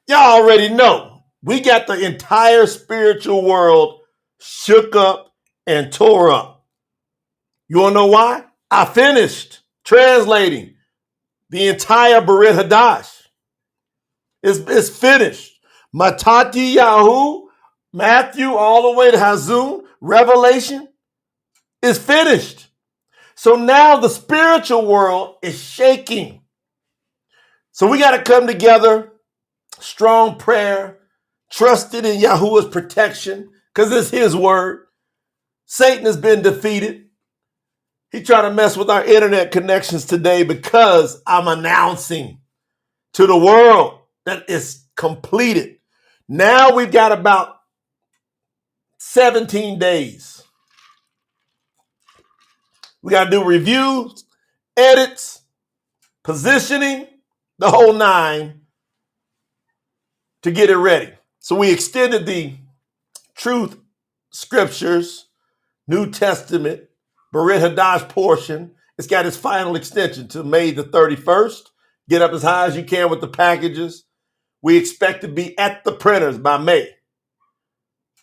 Y'all already know. We got the entire spiritual world shook up and tore up. You want to know why? I finished translating the entire Bariyt Hadash. It's finished. Matati YAHUAH, Matthew, all the way to Hazun, Revelation is finished. So now the spiritual world is shaking. So we got to come together, strong prayer, trusted in Yahuwah's protection, because it's his word. Satan has been defeated. He tried to mess with our internet connections today because I'm announcing to the world that it's completed. Now we've got about 17 days. We got to do reviews, edits, positioning, the whole nine to get it ready. So we extended the truth scriptures, New Testament, Bariyt Hadash portion. It's got its final extension to May the 31st. Get up as high as you can with the packages. We expect to be at the printers by May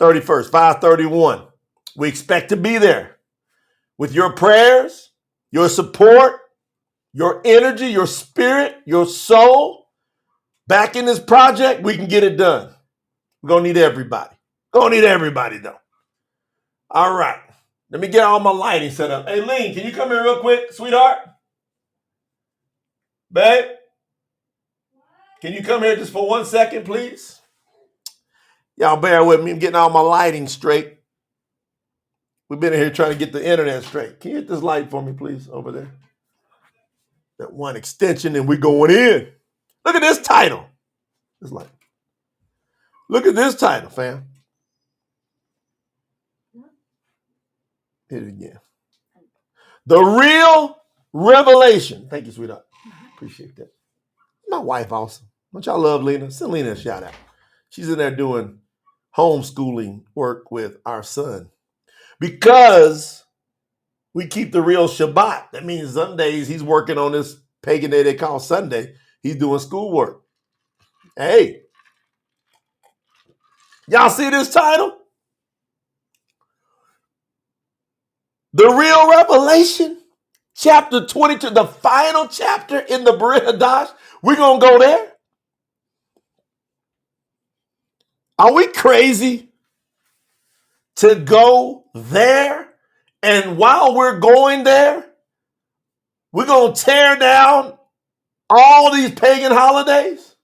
31st, 531. We expect to be there with your prayers, your support, your energy, your spirit, your soul. Back in this project, we can get it done. We're going to need everybody. Going to need everybody, though. All right. Let me get all my lighting set up. Hey, Lean, can you come here real quick, sweetheart? Babe? Can you come here just for 1 second, please? Y'all bear with me. I'm getting all my lighting straight. We've been in here trying to get the internet straight. Can you hit this light for me, please, over there? That one extension, and we're going in. Look at this title. This light. Look at this title, fam. Hit it again. The real revelation. Thank you, sweetheart. Appreciate that. My wife also. Don't y'all love Lena? Send Lena a shout out. She's in there doing homeschooling work with our son. Because we keep the real Shabbat. That means some days he's working on this pagan day they call Sunday. He's doing schoolwork. Hey. Y'all see this title? The real revelation, chapter 22, the final chapter in the Bariyt Hadash. We're going to go there. Are we crazy to go there? And while we're going there, we're going to tear down all these pagan holidays?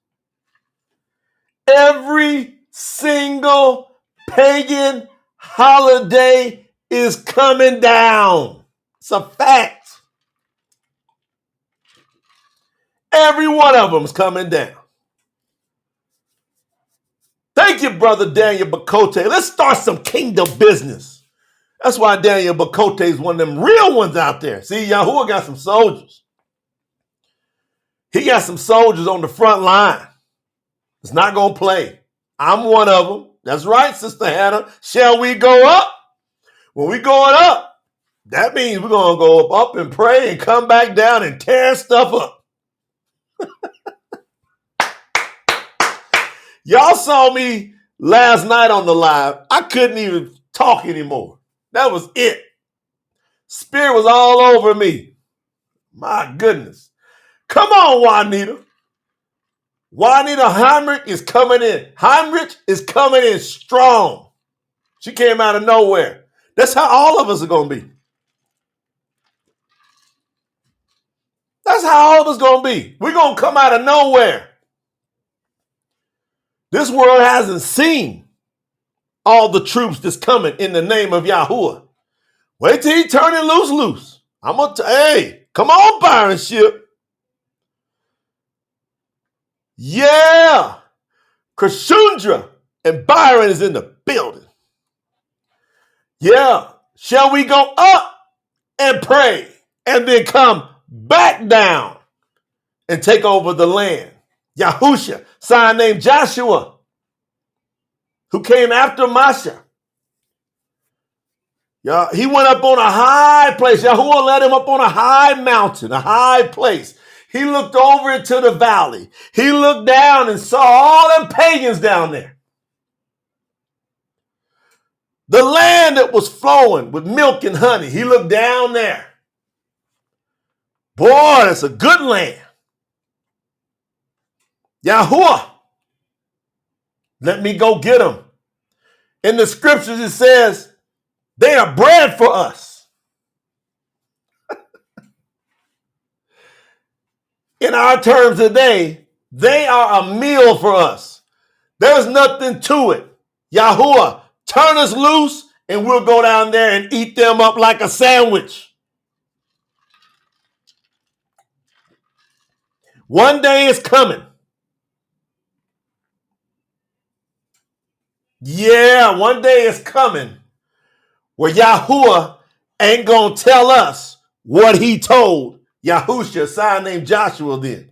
Every single pagan holiday is coming down. It's a fact. Every one of them is coming down. Thank you, brother Daniel Bakote. Let's start some kingdom business. That's why Daniel Bakote is one of them real ones out there. See, Yahuwah got some soldiers. He got some soldiers on the front line. It's not going to play. I'm one of them. That's right, Sister Hannah. Shall we go up? When we going up, that means we're going to go up and pray and come back down and tear stuff up. Y'all saw me last night on the live. I couldn't even talk anymore. That was it. Spirit was all over me. My goodness. Come on, Juanita. Juanita Heinrich is coming in. Heinrich is coming in strong. She came out of nowhere. That's how all of us are going to be. That's how all of us are going to be. We're going to come out of nowhere. This world hasn't seen all the troops that's coming in the name of Yahuwah. Wait till he turn it loose. I'm going to hey, come on, Byron ship. Yeah. Krishundra and Byron is in the building. Yeah. Shall we go up and pray and then come back down and take over the land? Yahusha, son named Joshua, who came after Masha. Yeah, he went up on a high place. Yahuwah led him up on a high mountain, a high place. He looked over into the valley. He looked down and saw all them pagans down there. The land that was flowing with milk and honey. He looked down there. Boy, that's a good land. Yahuwah, let me go get them. In the scriptures it says, they are bread for us. In our terms today, they are a meal for us. There's nothing to it. Yahuwah, turn us loose and we'll go down there and eat them up like a sandwich. One day is coming. Yeah, one day is coming where Yahuwah ain't going to tell us what he told Yahusha, a son named Joshua, then.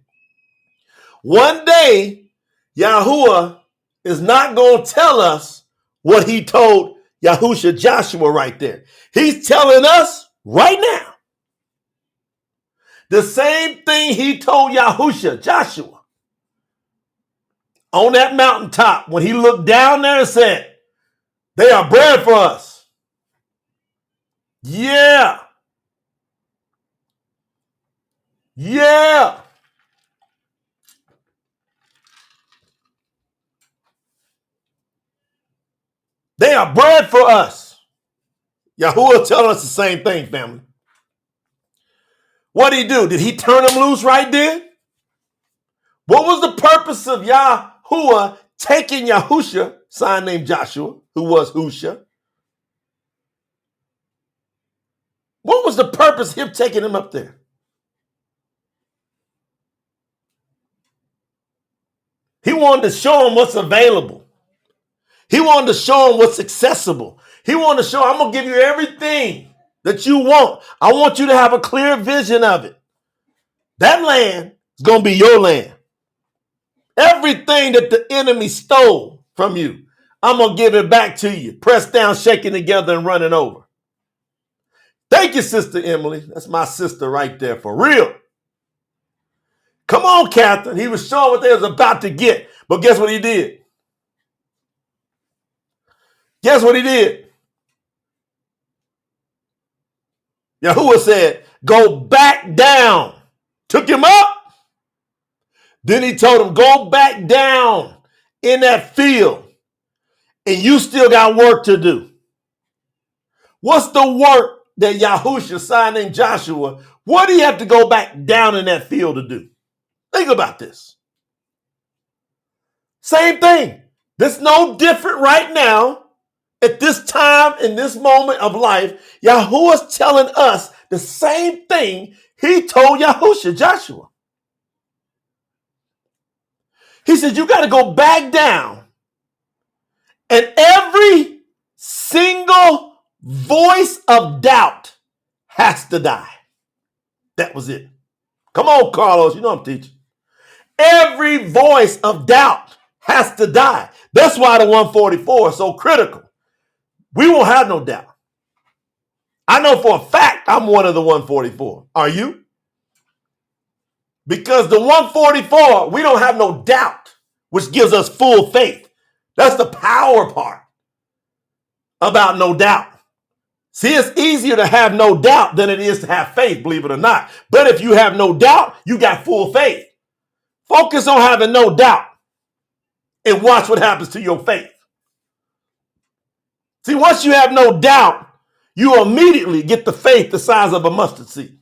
One day, Yahuwah is not going to tell us what he told Yahusha, Joshua, right there. He's telling us right now the same thing he told Yahusha, Joshua, on that mountaintop when he looked down there and said, they are bread for us. Yeah. Yeah. They are bread for us. Yahuwah telling us the same thing, family. What did he do? Did he turn them loose right then? What was the purpose of Yahuwah taking Yahusha, son named Joshua, who was Husha? What was the purpose of him taking him up there? He wanted to show him what's available. He wanted to show him what's accessible. He wanted to show, I'm going to give you everything that you want. I want you to have a clear vision of it. That land is going to be your land. Everything that the enemy stole from you, I'm going to give it back to you. Pressed down, shaking together, and running over. Thank you, Sister Emily. That's my sister right there, for real. Come on, Catherine. He was showing what they was about to get. But guess what he did? Guess what he did? Yahuwah said, go back down. Took him up. Then he told him, go back down in that field. And you still got work to do. What's the work that Yahusha, son named Joshua, what do you have to go back down in that field to do? Think about this. Same thing. This no different right now. At this time, in this moment of life, Yahuwah's telling us the same thing he told Yahusha, Joshua. He said, you got to go back down. And every single voice of doubt has to die. That was it. Come on, Carlos. You know I'm teaching. Every voice of doubt has to die. That's why the 144 is so critical. We won't have no doubt. I know for a fact I'm one of the 144. Are you? Because the 144, we don't have no doubt, which gives us full faith. That's the power part about no doubt. See, it's easier to have no doubt than it is to have faith, believe it or not. But if you have no doubt, you got full faith. Focus on having no doubt and watch what happens to your faith. See, once you have no doubt, you immediately get the faith the size of a mustard seed.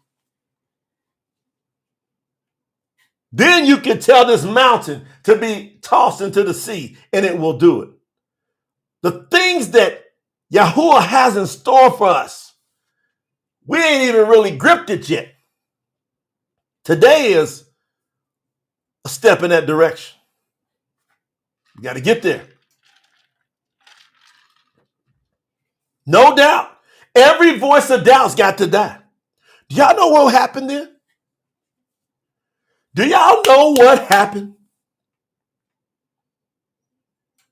Then you can tell this mountain to be tossed into the sea and it will do it. The things that Yahuwah has in store for us, we ain't even really gripped it yet. Today is a step in that direction. You got to get there. No doubt. Every voice of doubt's got to die. Do y'all know what happened then? Do y'all know what happened?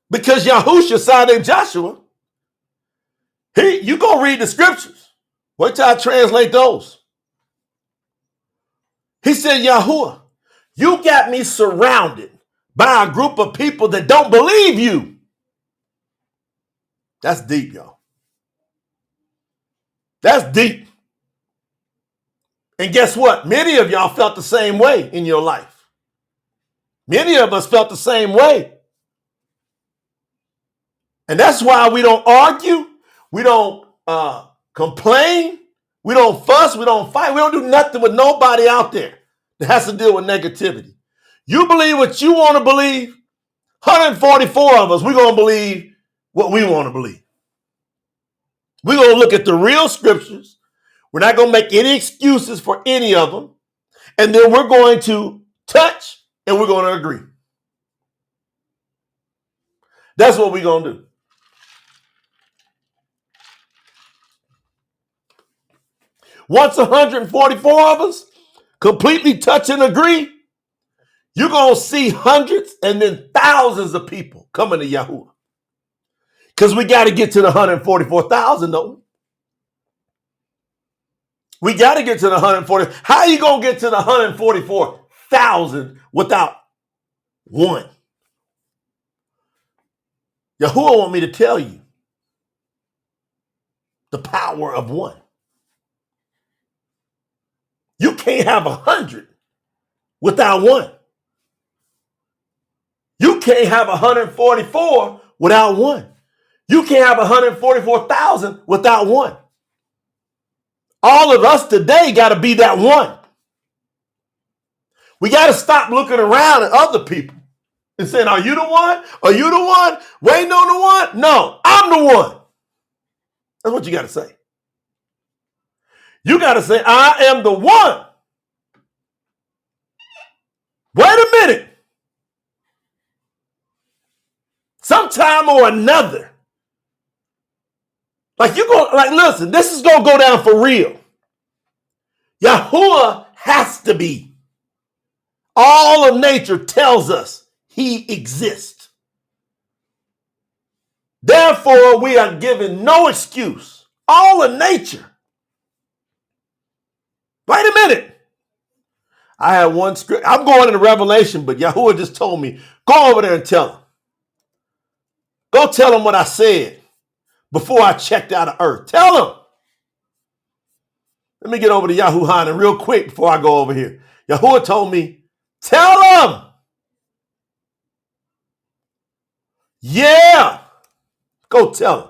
Because Yahusha, son named Joshua, you go read the scriptures. Wait till I translate those. He said, Yahuwah, you got me surrounded by a group of people that don't believe you. That's deep, y'all. That's deep. And guess what? Many of y'all felt the same way in your life. Many of us felt the same way. And that's why we don't argue. We don't complain. We don't fuss. We don't fight. We don't do nothing with nobody out there that has to deal with negativity. You believe what you want to believe. 144 of us, we're going to believe what we want to believe. We're going to look at the real scriptures. We're not going to make any excuses for any of them. And then we're going to touch and we're going to agree. That's what we're going to do. Once 144 of us completely touch and agree, you're going to see hundreds and then thousands of people coming to Yahuwah. Because we got to get to the 144,000, don't we? We got to get to the 140. How are you going to get to the 144,000 without one? Yahuwah want me to tell you the power of one. You can't have 100 without one. You can't have 144 without one. You can't have 144,000 without one. All of us today got to be that one. We got to stop looking around at other people and saying, are you the one? Are you the one? Waiting on the one? No, I'm the one. That's what you got to say. You got to say, I am the one. Wait a minute. Sometime or another. Listen, this is going to go down for real. Yahuwah has to be. All of nature tells us he exists. Therefore, we are given no excuse. All of nature. Wait a minute. I had one script. I'm going into Revelation, but Yahuwah just told me, go over there and tell him. Go tell him what I said before I checked out of earth. Tell him. Let me get over to Yahuwah and real quick before I go over here. Yahuwah told me, tell him. Yeah. Go tell him.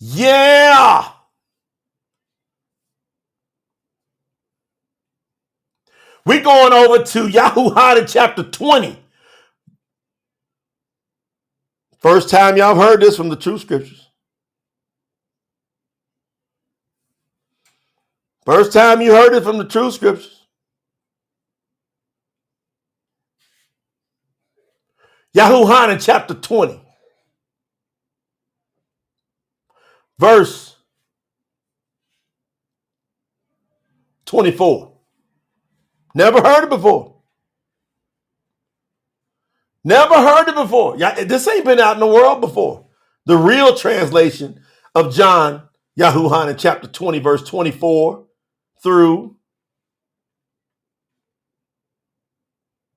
Yeah. We're going over to Yahuwah chapter 20. First time y'all heard this from the true scriptures. First time you heard it from the true scriptures. Yahuwah chapter 20. Verse 24. Never heard it before. Never heard it before. This ain't been out in the world before. The real translation of John, Yahuwah chapter 20, verse 24 through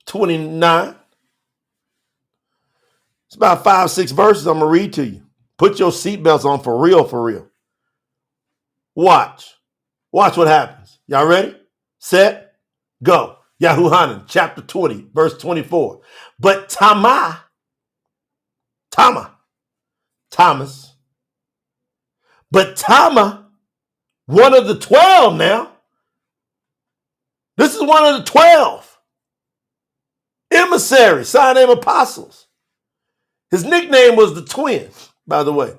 29. It's about 5-6 verses I'm going to read to you. Put your seatbelts on for real, for real. Watch. Watch what happens. Y'all ready? Set, go. Yahuwah chapter 20, verse 24. But Thomas, but Thomas, one of the 12 now. This is one of the 12 emissaries, sign name apostles. His nickname was the twin, by the way.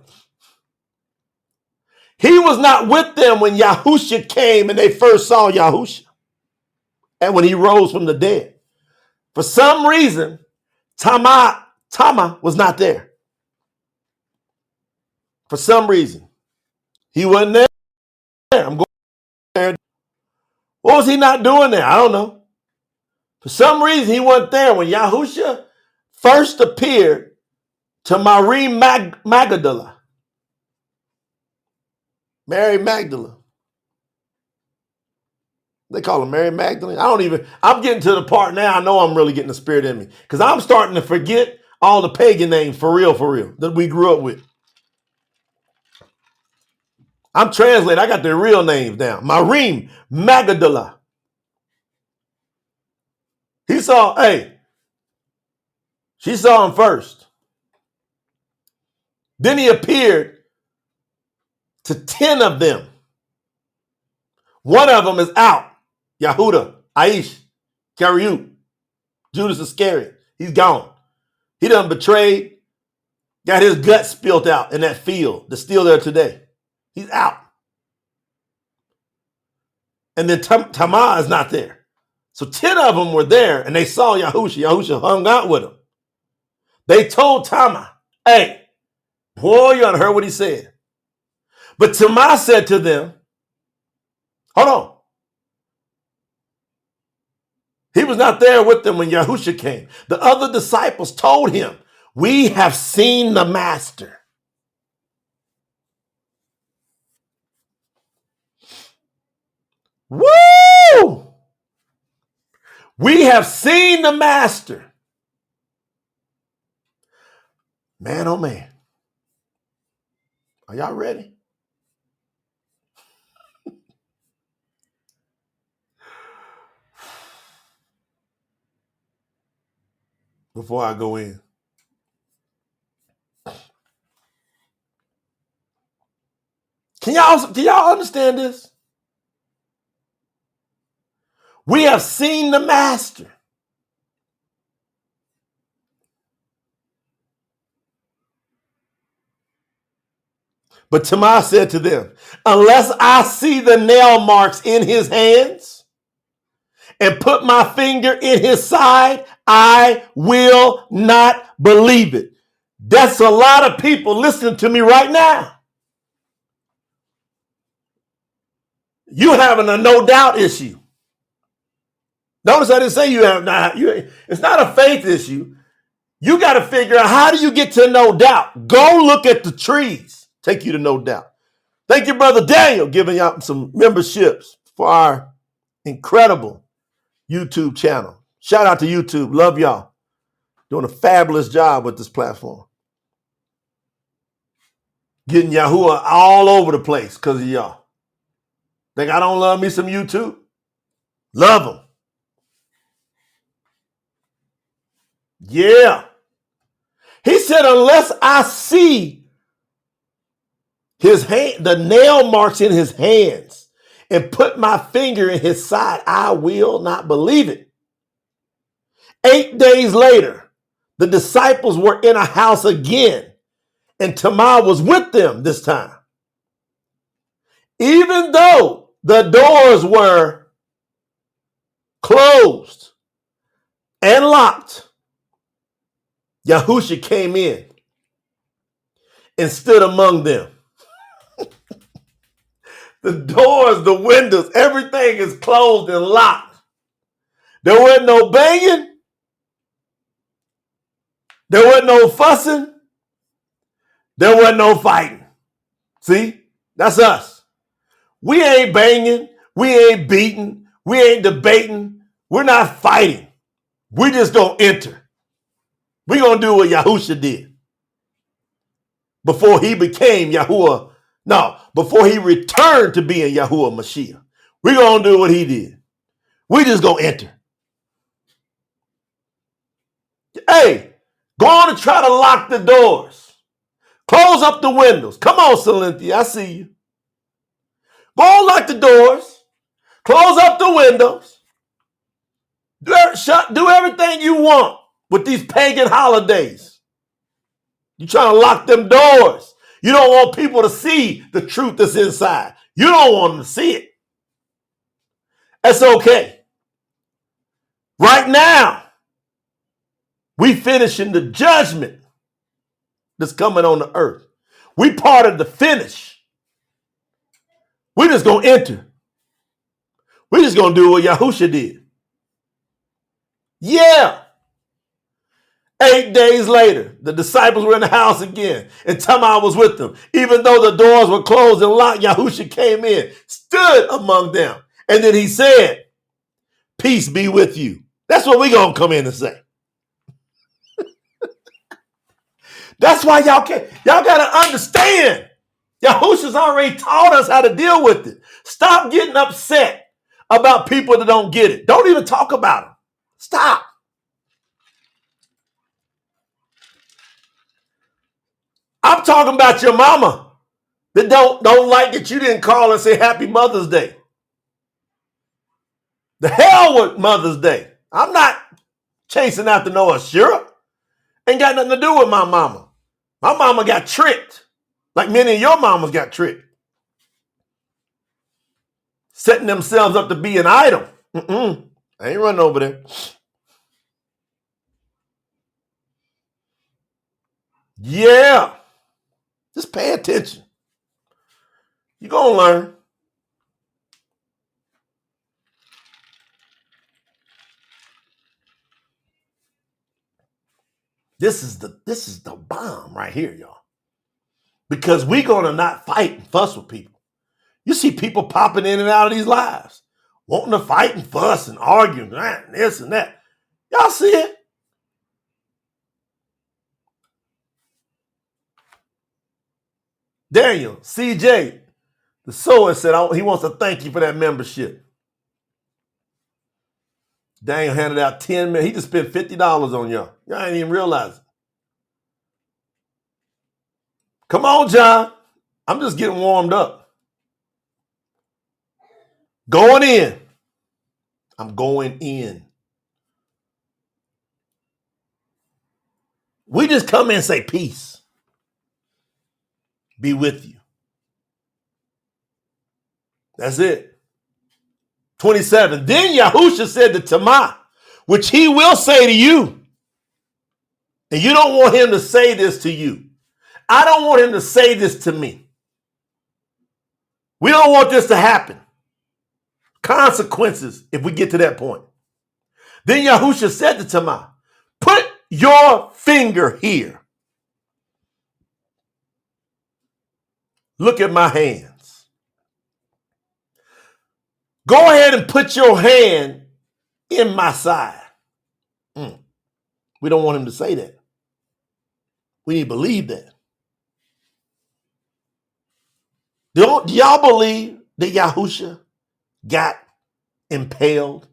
He was not with them when Yahusha came and they first saw Yahusha and when he rose from the dead. For some reason, Thomas was not there. For some reason, he wasn't there. I'm going there. What was he not doing there? I don't know. For some reason, he wasn't there when Yahusha first appeared to Mary Magdala. Mary Magdalene. They call her Mary Magdalene. I'm getting to the part now. I know I'm really getting the spirit in me. Because I'm starting to forget all the pagan names for real, that we grew up with. I'm translating. I got their real names down. Marim Magdala. She saw him first. Then he appeared to 10 of them. One of them is out. Yahudah, Aish, Kariut, Judas Iscariot. He's gone. He done betrayed, got his guts spilled out in that field that's still there today. He's out. And then Tamar is not there. So 10 of them were there, and they saw Yahusha. Yahusha hung out with them. They told Tamar, hey, boy, you heard what he said. But Tamar said to them, hold on. He was not there with them when Yahusha came. The other disciples told him, we have seen the master. Woo! We have seen the master. Man, oh man. Are y'all ready? Before I go in. Can y'all understand this? We have seen the master. But Tamar said to them, unless I see the nail marks in his hands and put my finger in his side, I will not believe it. That's a lot of people listening to me right now. You having a no doubt issue. Notice I didn't say you have not. It's not a faith issue. You got to figure out, how do you get to no doubt? Go look at the trees. Take you to no doubt. Thank you, Brother Daniel, giving out some memberships for our incredible YouTube channel. Shout out to YouTube. Love y'all. Doing a fabulous job with this platform. Getting Yahuwah all over the place because of y'all. Think I don't love me some YouTube? Love them. Yeah. He said, unless I see the nail marks in his hands and put my finger in his side, I will not believe it. 8 days later, the disciples were in a house again, and Tamar was with them this time. Even though the doors were closed and locked, Yahusha came in and stood among them. The doors, the windows, everything is closed and locked. There wasn't no banging. There wasn't no fussing. There wasn't no fighting. See, that's us. We ain't banging. We ain't beating. We ain't debating. We're not fighting. We just gonna enter. We're gonna do what Yahusha did before he became Yahuwah. No, before he returned to being Yahuwah Mashiach. We're gonna do what he did. We just gonna enter. Hey, go on and try to lock the doors. Close up the windows. Come on, Cynthia, I see you. Go on, lock the doors. Close up the windows. Do everything you want with these pagan holidays. You're trying to lock them doors. You don't want people to see the truth that's inside. You don't want them to see it. That's okay. Right now, we finishing the judgment that's coming on the earth. We part of the finish. We just going to enter. We just going to do what Yahusha did. Yeah. 8 days later, the disciples were in the house again, and Tamar was with them. Even though the doors were closed and locked, Yahusha came in, stood among them, and then he said, "Peace be with you." That's what we're going to come in and say. That's why y'all got to understand. Yahusha's already taught us how to deal with it. Stop getting upset about people that don't get it. Don't even talk about them. Stop. I'm talking about your mama that don't like that you didn't call and say Happy Mother's Day. The hell with Mother's Day. I'm not chasing after no Ashura. Ain't got nothing to do with my mama. My mama got tricked, like many of your mamas got tricked, setting themselves up to be an idol. I ain't running over there. Yeah. Just pay attention. You're going to learn. This is the bomb right here, y'all. Because we're going to not fight and fuss with people. You see people popping in and out of these lives, wanting to fight and fuss and argue and this and that. Y'all see it? Daniel, CJ, the sower said he wants to thank you for that membership. Daniel handed out 10 minutes. He just spent $50 on y'all. Y'all ain't even realize it. Come on, John. I'm just getting warmed up. Going in. I'm going in. We just come in and say peace be with you. That's it. 27. Then Yahusha said to Tamar, which he will say to you. And you don't want him to say this to you. I don't want him to say this to me. We don't want this to happen. Consequences if we get to that point. Then Yahusha said to Tamar, put your finger here. Look at my hands. Go ahead and put your hand in my side. We don't want him to say that. We need to believe that. Do y'all believe that Yahusha got impaled,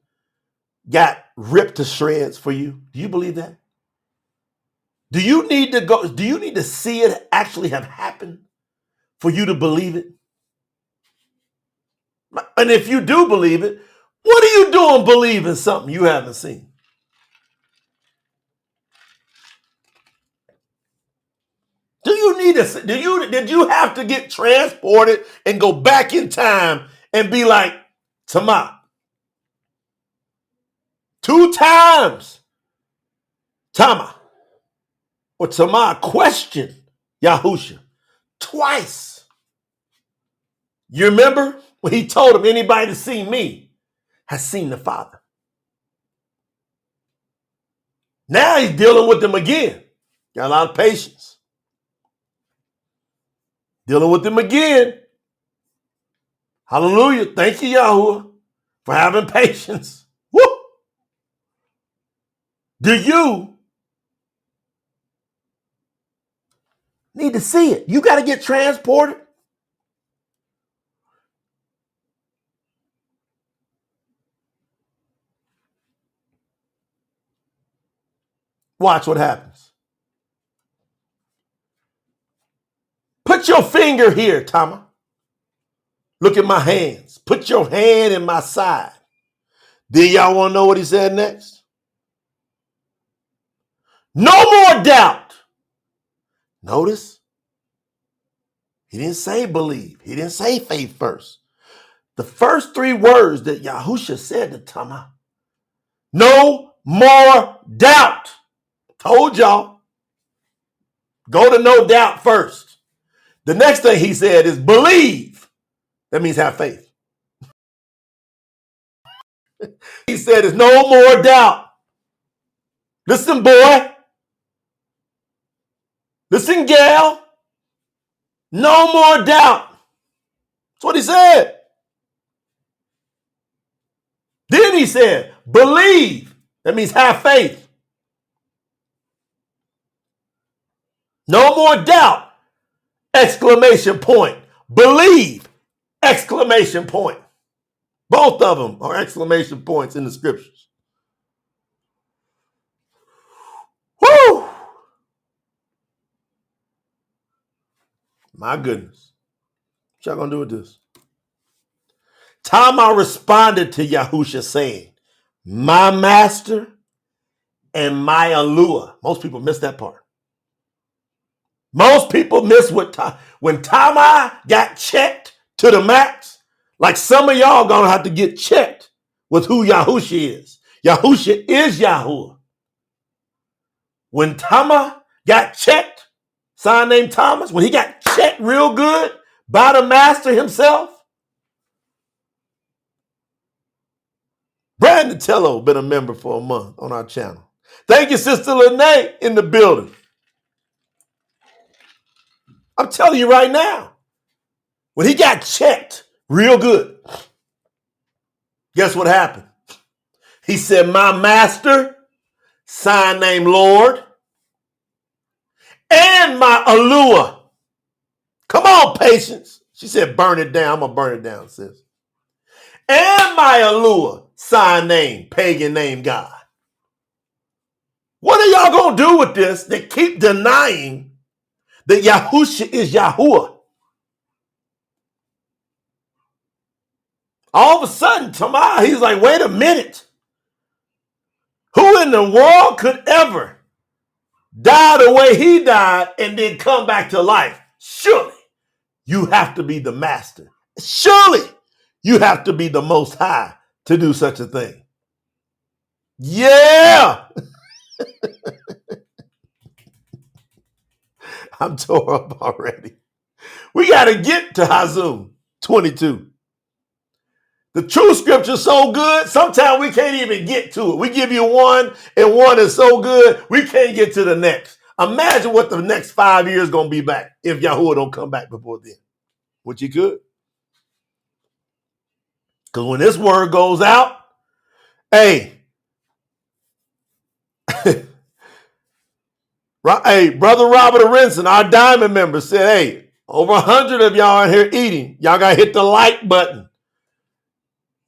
got ripped to shreds for you? Do you believe that? Do you need to see it actually have happened for you to believe it? And if you do believe it, what are you doing believing something you haven't seen? Did you have to get transported and go back in time and be like, Tamar? 2 times, Tamar. Or Tamar questioned Yahusha twice. You remember when he told him, anybody that's seen me has seen the Father. Now he's dealing with them again. Got a lot of patience. Dealing with them again. Hallelujah. Thank you, Yahuwah, for having patience. Woo! Do you need to see it? You got to get transported. Watch what happens. Put your finger here, Tama. Look at my hands. Put your hand in my side. Then y'all want to know what he said next? No more doubt. Notice, he didn't say believe. He didn't say faith first. The first 3 words that Yahusha said to Tama, no more doubt. Told y'all. Go to no doubt first. The next thing he said is believe. That means have faith. He said, there's no more doubt. Listen, boy, Listen, gal, no more doubt. That's what he said. Then he said, believe. That means have faith. No more doubt. Exclamation point. Believe. Exclamation point. Both of them are exclamation points in the scriptures. Woo! My goodness. What y'all gonna do with this? Tamar responded to Yahusha saying, my master and my Yahuah. Most people miss that part. Most people miss when Tamar got checked to the max. Like some of y'all gonna have to get checked with who Yahusha is. Yahusha is Yahuwah. When Tamar got checked, son named Thomas, when he got checked real good by the master himself, Brandon Tello been a member for a month on our channel. Thank you, Sister Lene in the building. I'm telling you right now, when he got checked real good, guess what happened? He said, my master, sign named Lord, and my Yahuah. Come on, patience. She said, burn it down. I'm going to burn it down, sis. And my Yahuah, sign name, pagan name God. What are y'all going to do with this that keep denying that Yahusha is Yahuwah? All of a sudden, Tamar, he's like, wait a minute. Who in the world could ever die the way he died and then come back to life? Surely you have to be the master. Surely you have to be the most high to do such a thing. Yeah. I'm tore up already. We got to get to Hazun 22. The true scripture is so good, sometimes we can't even get to it. We give you one, and one is so good, we can't get to the next. Imagine what the next 5 years going to be back if Yahuwah don't come back before then. Which he could. Because when this word goes out, hey, hey, Brother Robert Arinson, our diamond member, said, hey, over 100 of y'all in here eating. Y'all got to hit the like button.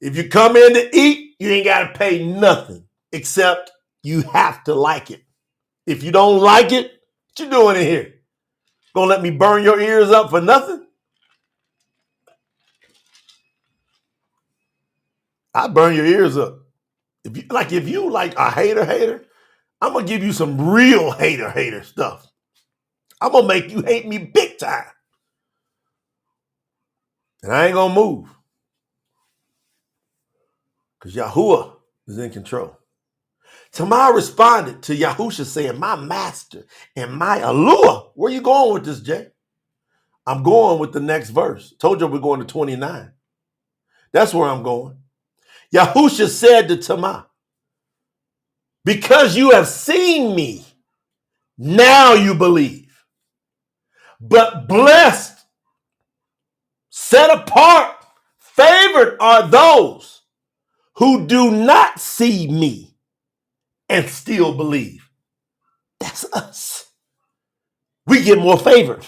If you come in to eat, you ain't got to pay nothing except you have to like it. If you don't like it, what you doing in here? Gonna let me burn your ears up for nothing? I burn your ears up. If you like a hater, I'm gonna give you some real hater stuff. I'm gonna make you hate me big time. And I ain't gonna move. Because Yahuwah is in control. Tamar responded to Yahusha saying, my master and my Yahuwah. Where you going with this, Jay? I'm going with the next verse. Told you we're going to 29. That's where I'm going. Yahusha said to Tamar, because you have seen me, now you believe. But blessed, set apart, favored are those who do not see me and still believe. That's us. We get more favored.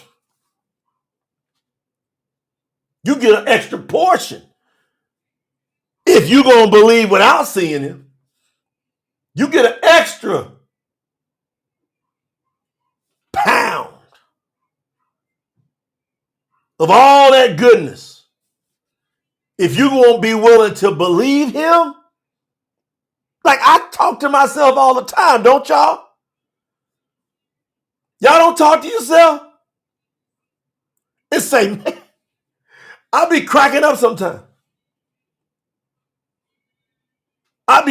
You get an extra portion. If you're going to believe without seeing him, you get an extra pound of all that goodness. If you won't be willing to believe him, like I talk to myself all the time, don't y'all? Y'all don't talk to yourself? And say, man, I be cracking up sometimes. I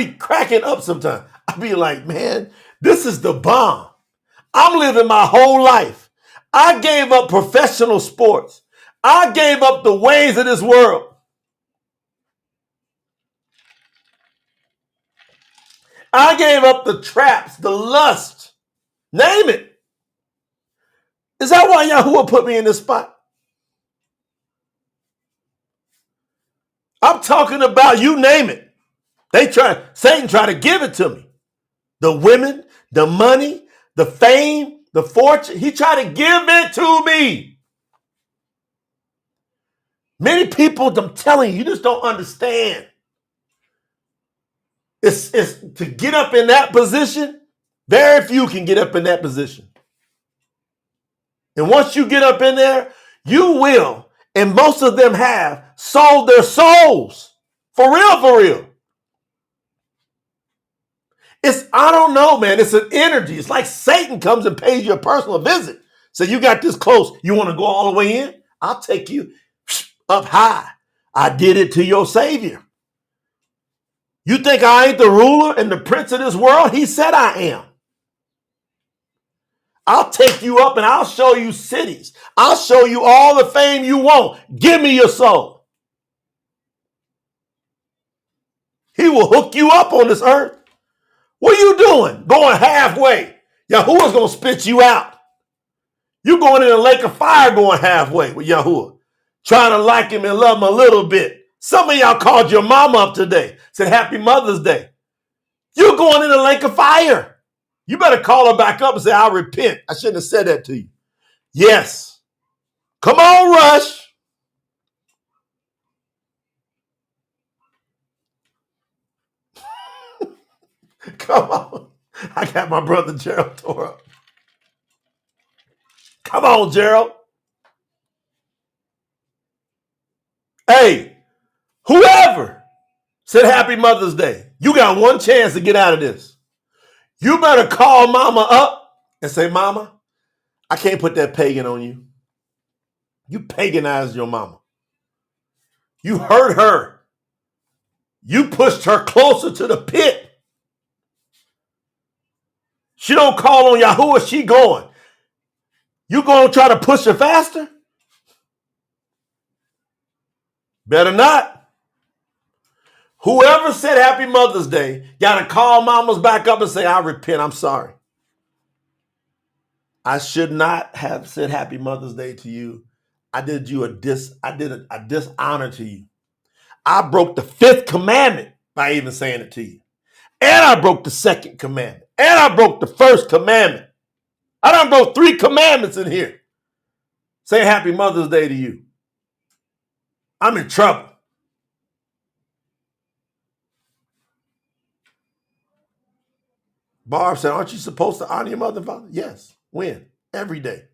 be like, man, this is the bomb. I'm living my whole life. I gave up professional sports. I gave up the ways of this world. I gave up the traps, the lust, name it. Is that why Yahuwah put me in this spot? I'm talking about, you name it. Satan tried to give it to me. The women, the money, the fame, the fortune. He tried to give it to me. Many people, I'm telling you, you just don't understand. It's to get up in that position, very few can get up in that position. And once you get up in there, you will, and most of them have, sold their souls. For real, for real. I don't know, man. It's an energy. It's like Satan comes and pays you a personal visit. So you got this close. You want to go all the way in? I'll take you up high. I did it to your Savior. You think I ain't the ruler and the prince of this world? He said I am. I'll take you up and I'll show you cities. I'll show you all the fame you want. Give me your soul. He will hook you up on this earth. What are you doing? Going halfway. Yahuwah's going to spit you out. You're going in a lake of fire going halfway with Yahuwah. Trying to like him and love him a little bit. Some of y'all called your mama up today. Said Happy Mother's Day. You're going in a lake of fire. You better call her back up and say, I repent. I shouldn't have said that to you. Yes. Come on, Rush. Come on. I got my brother Gerald tore up. Come on, Gerald. Hey, whoever said Happy Mother's Day, you got one chance to get out of this. You better call mama up and say, Mama, I can't put that pagan on you. You paganized your mama. You hurt her. You pushed her closer to the pit. She don't call on Yahuwah, she going. You going to try to push her faster? Better not. Whoever said Happy Mother's Day got to call mamas back up and say, I repent, I'm sorry. I should not have said Happy Mother's Day to you. I did you a dishonor to you. I broke the 5th commandment by even saying it to you. And I broke the 2nd commandment. And I broke the 1st commandment. I done broke 3 commandments in here. Say Happy Mother's Day to you. I'm in trouble. Barb said, aren't you supposed to honor your mother and father? Yes. When? Every day.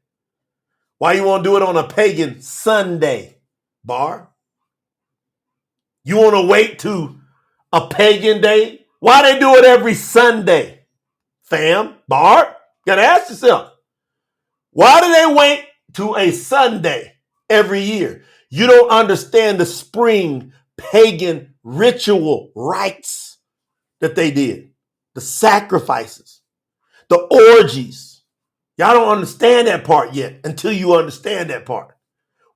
Why you want to do it on a pagan Sunday, Barb? You want to wait to a pagan day? Why they do it every Sunday? Fam, Barb, got to ask yourself. Why do they wait to a Sunday every year? You don't understand the spring pagan ritual rites that they did. The sacrifices, the orgies. Y'all don't understand that part yet until you understand that part.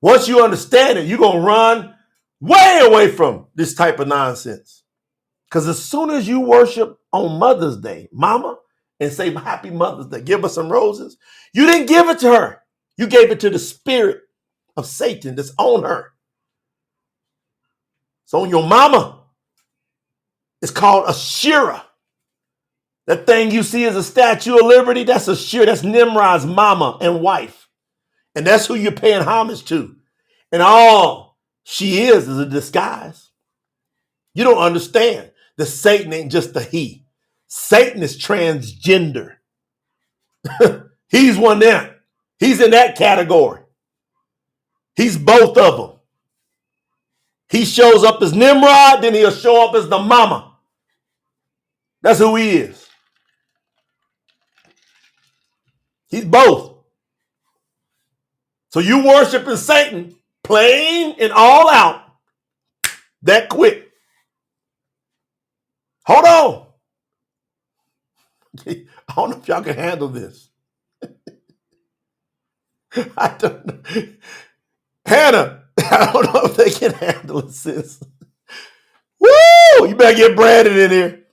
Once you understand it, you're going to run way away from this type of nonsense. Because as soon as you worship on Mother's Day, Mama, and say Happy Mother's Day, give her some roses, you didn't give it to her. You gave it to the spirit of Satan that's on her. It's on your mama. It's called a Shira. That thing you see as a Statue of Liberty, that's a Shira. That's Nimrod's mama and wife. And that's who you're paying homage to. And all she is a disguise. You don't understand that Satan ain't just a he. Satan is transgender. He's one there. He's in that category. He's both of them. He shows up as Nimrod, then he'll show up as the mama. That's who he is. He's both. So you worshiping Satan plain and all out that quick. Hold on. I don't know if y'all can handle this. I don't know. Hannah, I don't know if they can handle it, sis. Woo! You better get Brandon in here.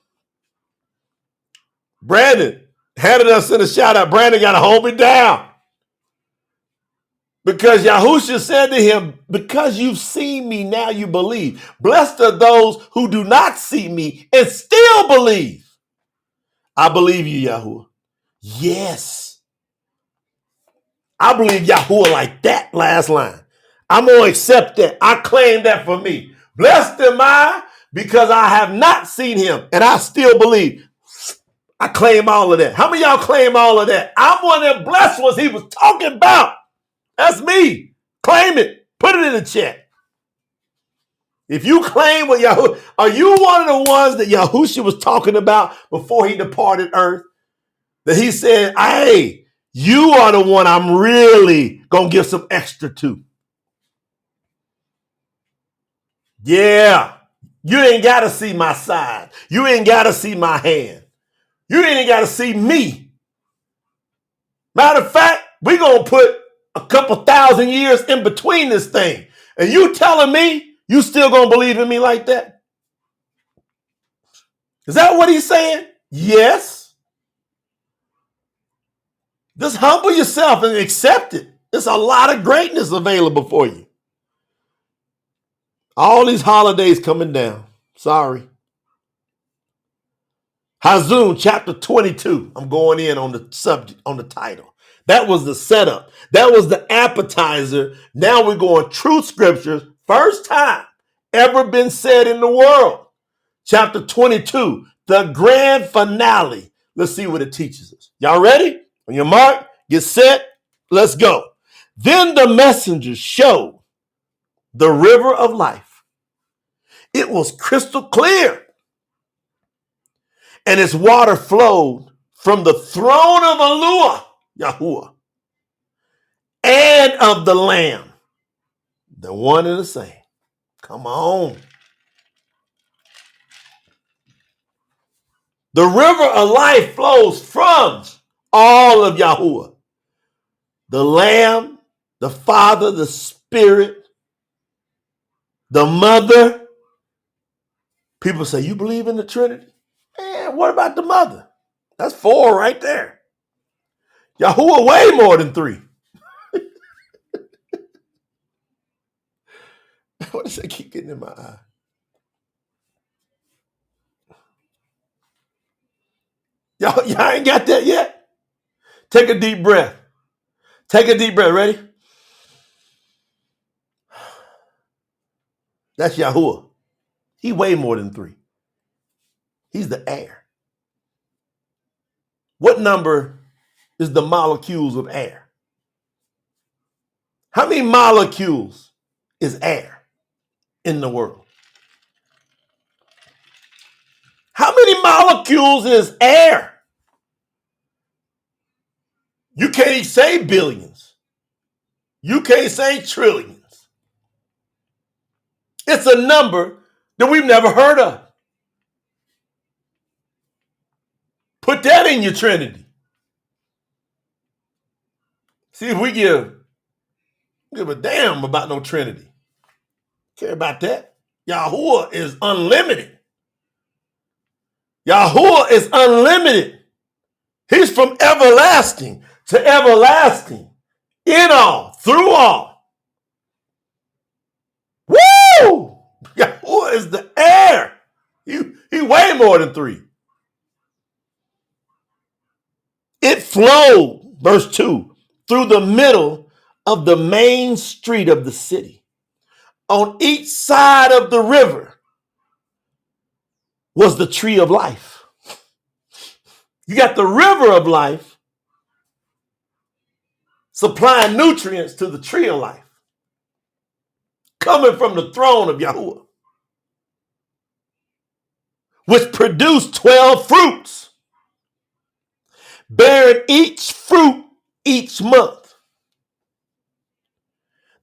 Brandon, Hannah done sent a shout out. Brandon got to hold me down. Because Yahusha said to him, because you've seen me, now you believe. Blessed are those who do not see me and still believe. I believe you, Yahuwah. Yes. I believe Yahuwah like that last line. I'm going to accept that. I claim that for me. Blessed am I because I have not seen him and I still believe. I claim all of that. How many of y'all claim all of that? I'm one of them blessed ones he was talking about. That's me. Claim it. Put it in the chat. If you claim what Yahuwah, are you one of the ones that Yahusha was talking about before he departed earth? That he said, hey, you are the one I'm really going to give some extra to. Yeah. You ain't got to see my side. You ain't got to see my hand. You ain't got to see me. Matter of fact, we're going to put a couple thousand years in between this thing. And you telling me you still going to believe in me like that? Is that what he's saying? Yes. Just humble yourself and accept it. There's a lot of greatness available for you. All these holidays coming down. Sorry. Hazun chapter 22. I'm going in on the subject, on the title. That was the setup. That was the appetizer. Now we're going truth scriptures. First time ever been said in the world. Chapter 22, the grand finale. Let's see what it teaches us. Y'all ready? On your mark, get set, let's go. Then the messengers showed the river of life. It was crystal clear, and its water flowed from the throne of YAHUAH, and of the Lamb, the one and the same. Come on. The river of life flows from all of YAHUAH. The Lamb, the Father, the Spirit, the Mother. People say, you believe in the Trinity? Man, what about the Mother? That's 4 right there. YAHUAH way more than 3. What does that keep getting in my eye? Y'all ain't got that yet? Take a deep breath. Take a deep breath. Ready? That's YAHUAH. He way more than 3. He's the air. What number is the molecules of air? How many molecules is air in the world? How many molecules is air? You can't say billions. You can't say trillions. It's a number that we've never heard of. Put that in your Trinity. See if we give a damn about no Trinity. Care about that? YAHUAH is unlimited. YAHUAH is unlimited. He's from everlasting to everlasting, in all, through all. Woo! YAHUAH is the air. He way more than 3. It flowed, verse 2, through the middle of the main street of the city. On each side of the river was the tree of life. You got the river of life supplying nutrients to the tree of life, coming from the throne of YAHUAH, which produced 12 fruits, bearing each fruit each month.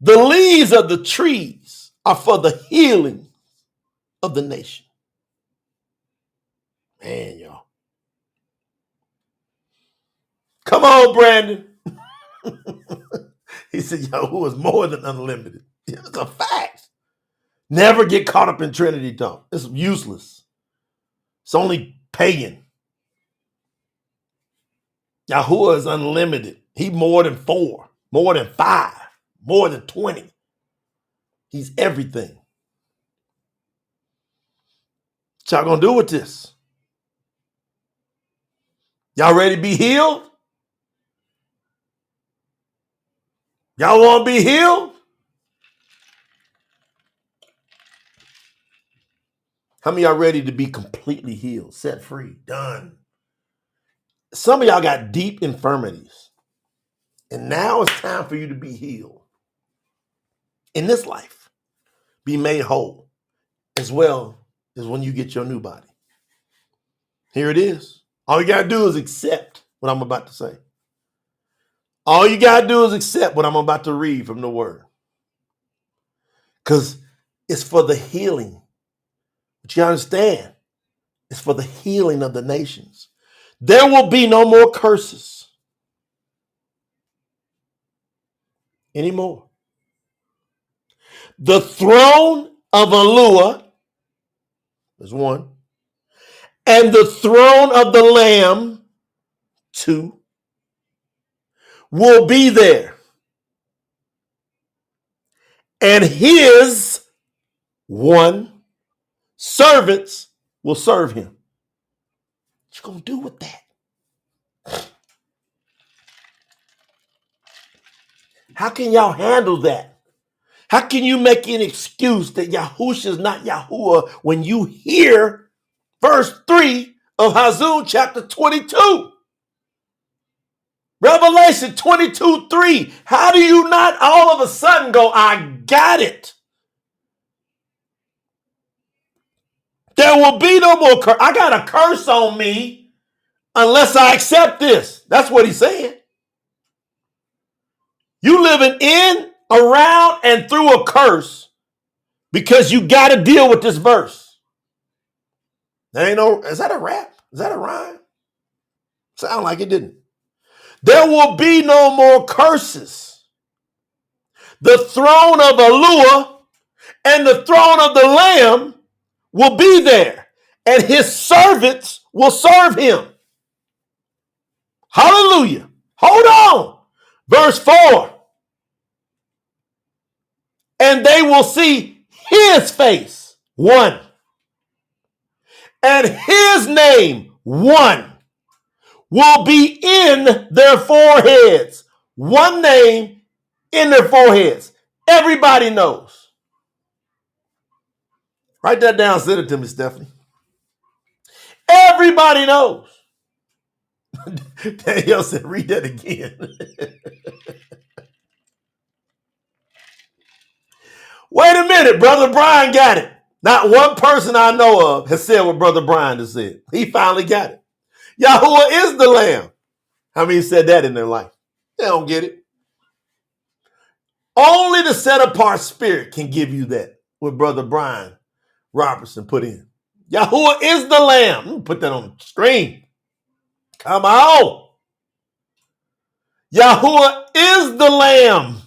The leaves of the trees are for the healing of the nation. Man, y'all. Come on, Brandon. He said, YAHUAH is more than unlimited. It's a fact. Never get caught up in Trinity talk. It's useless. It's only pagan. YAHUAH is unlimited. He more than 4, more than 5, more than 20. He's everything. What y'all gonna do with this? Y'all ready to be healed? Y'all want to be healed? How many of y'all ready to be completely healed, set free, done? Some of y'all got deep infirmities. And now it's time for you to be healed. In this life, be made whole, as well as when you get your new body. Here it is. All you got to do is accept what I'm about to say. All you got to do is accept what I'm about to read from the word. Because it's for the healing. But you understand, it's for the healing of the nations. There will be no more curses anymore. The throne of YAHUAH is one, and the throne of the Lamb, two, will be there. And his, one, servants will serve him. What you gonna do with that? How can y'all handle that? How can you make an excuse that Yahusha is not YAHUAH when you hear verse 3 of Hazun chapter 22? Revelation 22:3. How do you not all of a sudden go, I got it? There will be no more curse. I got a curse on me unless I accept this. That's what he's saying. You living in, around, and through a curse because you got to deal with this verse. There ain't no, is that a rap? Is that a rhyme? Sound like it didn't. There will be no more curses. The throne of YAHUAH and the throne of the Lamb will be there, and his servants will serve him. Hallelujah. Hold on. Verse 4. And they will see his face, one, and his name, one, will be in their foreheads. One name in their foreheads. Everybody knows. Write that down, send it to me, Stephanie. Everybody knows. Danielle said, read that again. Wait a minute, Brother Brian got it. Not one person I know of has said what Brother Brian has said. He finally got it. YAHUAH is the Lamb. How many said that in their life? They don't get it. Only the set apart spirit can give you that, what Brother Brian Robertson put in. YAHUAH is the Lamb. Let me put that on the screen. Come on. YAHUAH is the Lamb.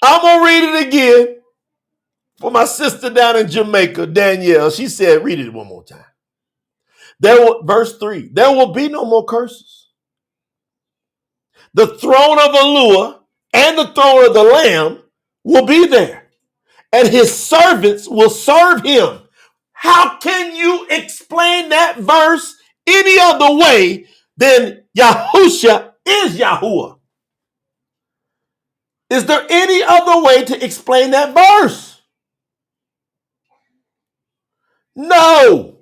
I'm going to read it again for my sister down in Jamaica, Danielle. She said, read it one more time. Verse 3, there will be no more curses. The throne of YAHUAH and the throne of the Lamb will be there, and his servants will serve him. How can you explain that verse any other way than Yahusha is YAHUAH? Is there any other way to explain that verse? No.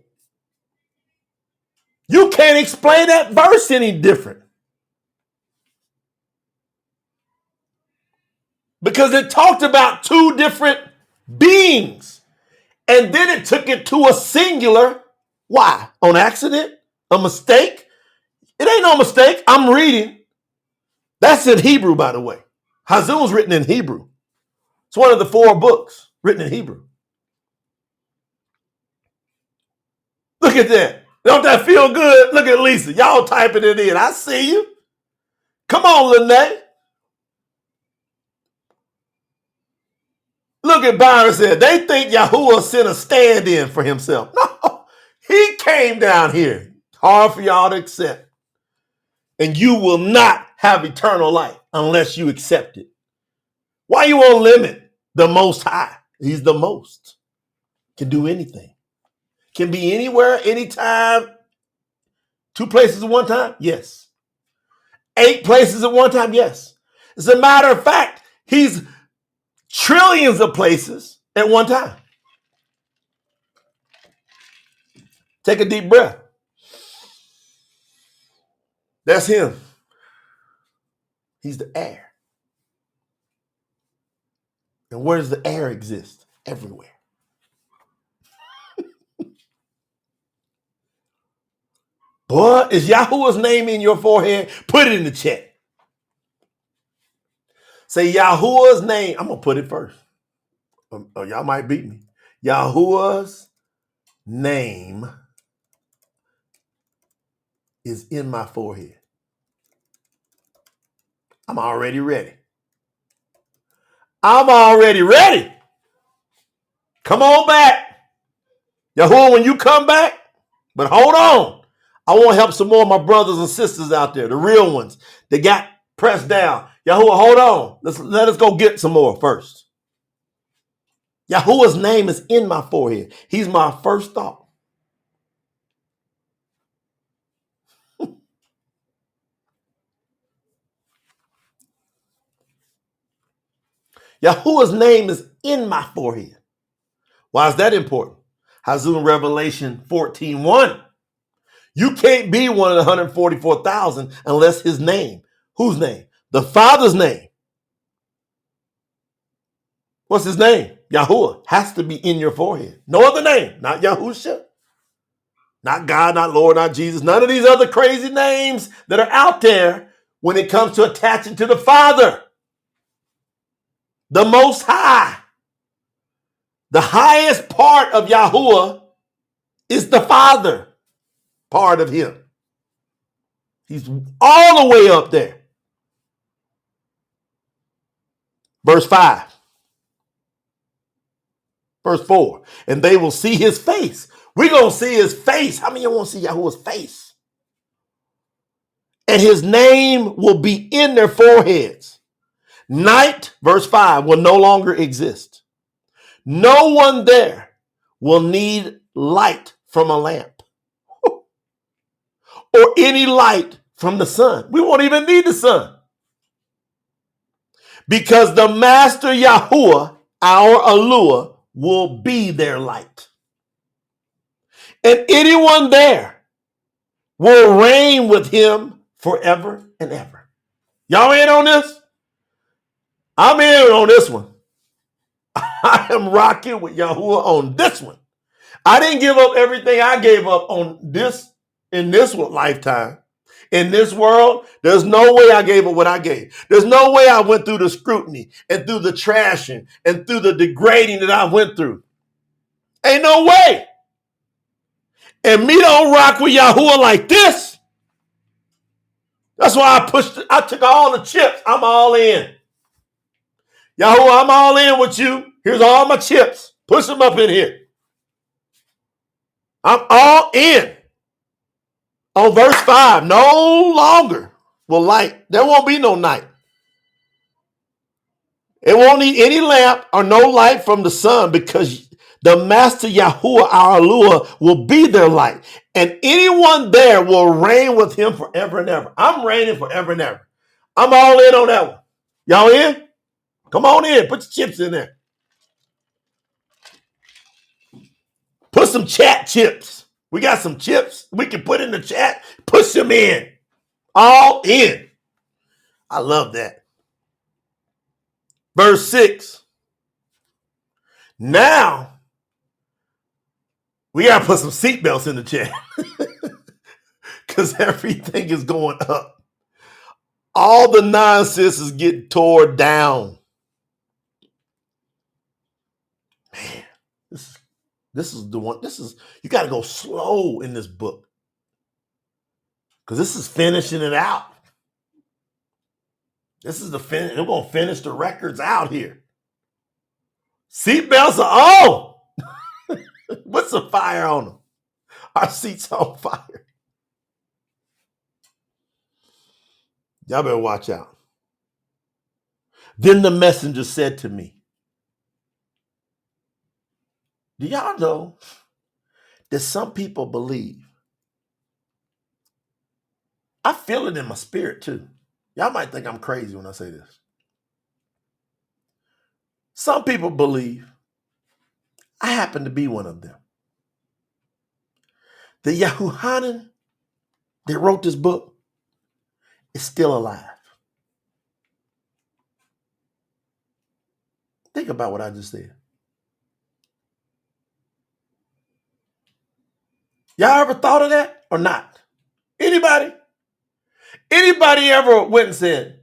You can't explain that verse any different. Because it talked about two different beings. And then it took it to a singular. Why? On accident? A mistake? It ain't no mistake. I'm reading. That's in Hebrew, by the way. Hazun's written in Hebrew. It's one of the 4 books written in Hebrew. Look at that. Don't that feel good? Look at Lisa. Y'all typing it in. I see you. Come on, Lene. Look at Byron said, they think YAHUAH sent a stand-in for himself. No, he came down here. Hard for y'all to accept. And you will not have eternal life unless you accept it. Why you won't limit the Most High? He's the most. Can do anything. Can be anywhere, anytime. 2 places at one time? Yes. 8 places at one time? Yes. As a matter of fact, he's trillions of places at one time. Take a deep breath. That's him. He's the air. And where does the air exist? Everywhere. Boy, is Yahuwah's name in your forehead? Put it in the chat. Say Yahuwah's name. I'm going to put it first. Y'all might beat me. Yahuwah's name is in my forehead. I'm already ready. I'm already ready. Come on back. Yahuwah, when you come back, but hold on. I want to help some more of my brothers and sisters out there, the real ones that got pressed down. Yahuwah, hold on. Let us go get some more first. Yahuwah's name is in my forehead. He's my first thought. Yahuwah's name is in my forehead. Why is that important? Hazun Revelation 14:1. You can't be one of the 144,000 unless his name. Whose name? The Father's name. What's his name? Yahuwah has to be in your forehead. No other name. Not Yahusha. Not God, not Lord, not Jesus. None of these other crazy names that are out there when it comes to attaching to the Father. The Most High. The highest part of Yahuwah is the Father part of him. He's all the way up there. Verse 5. Verse 4. And they will see his face. We're going to see his face. How many of you want to see Yahuwah's face? And his name will be in their foreheads. Night, verse 5, will no longer exist. No one there will need light from a lamp or any light from the sun. We won't even need the sun. Because the Master Yahuwah, our Yahuwah, will be their light. And anyone there will reign with him forever and ever. Y'all in on this? I'm in on this one. I am rocking with Yahuwah on this one. I didn't give up everything I gave up on this in this lifetime. In this world, there's no way I gave up what I gave. There's no way I went through the scrutiny and through the trashing and through the degrading that I went through. Ain't no way. And me don't rock with Yahuwah like this. That's why I took all the chips. I'm all in. Yahuwah, I'm all in with you. Here's all my chips. Push them up in here. I'm all in. On verse 5, no longer will light. There won't be no night. It won't need any lamp or no light from the sun because the Master Yahuwah, our Yahuwah, will be their light. And anyone there will reign with him forever and ever. I'm reigning forever and ever. I'm all in on that one. Y'all in? Come on in. Put your chips in there. Put some chat chips. We got some chips we can put in the chat. Push them in. All in. I love that. Verse 6. Now, we got to put some seatbelts in the chat because everything is going up. All the nonsense is getting tore down. Man, this is the one. You got to go slow in this book because this is finishing it out. This is the finish. We're going to finish the records out here. Seatbelts are on. Put some fire on them. Our seats on fire. Y'all better watch out. Then the messenger said to me, do y'all know that some people believe? I feel it in my spirit too. Y'all might think I'm crazy when I say this. Some people believe, I happen to be one of them, the YAHUAH that wrote this book is still alive. Think about what I just said. Y'all ever thought of that or not? Anybody? Anybody ever went and said,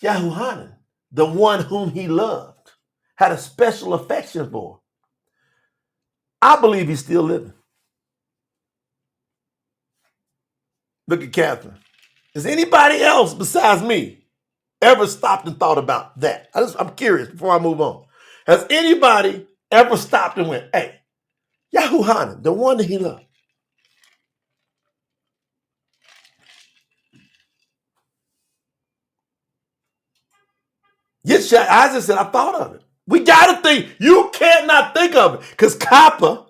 YAHUAH, the one whom he loved, had a special affection for? I believe he's still living. Look at Catherine. Has anybody else besides me ever stopped and thought about that? I'm curious before I move on. Has anybody ever stopped and went, hey, YAHUAH, the one that he loved? Yes, Isaac said, I thought of it. We got to think. You can't not think of it. Because Kappa,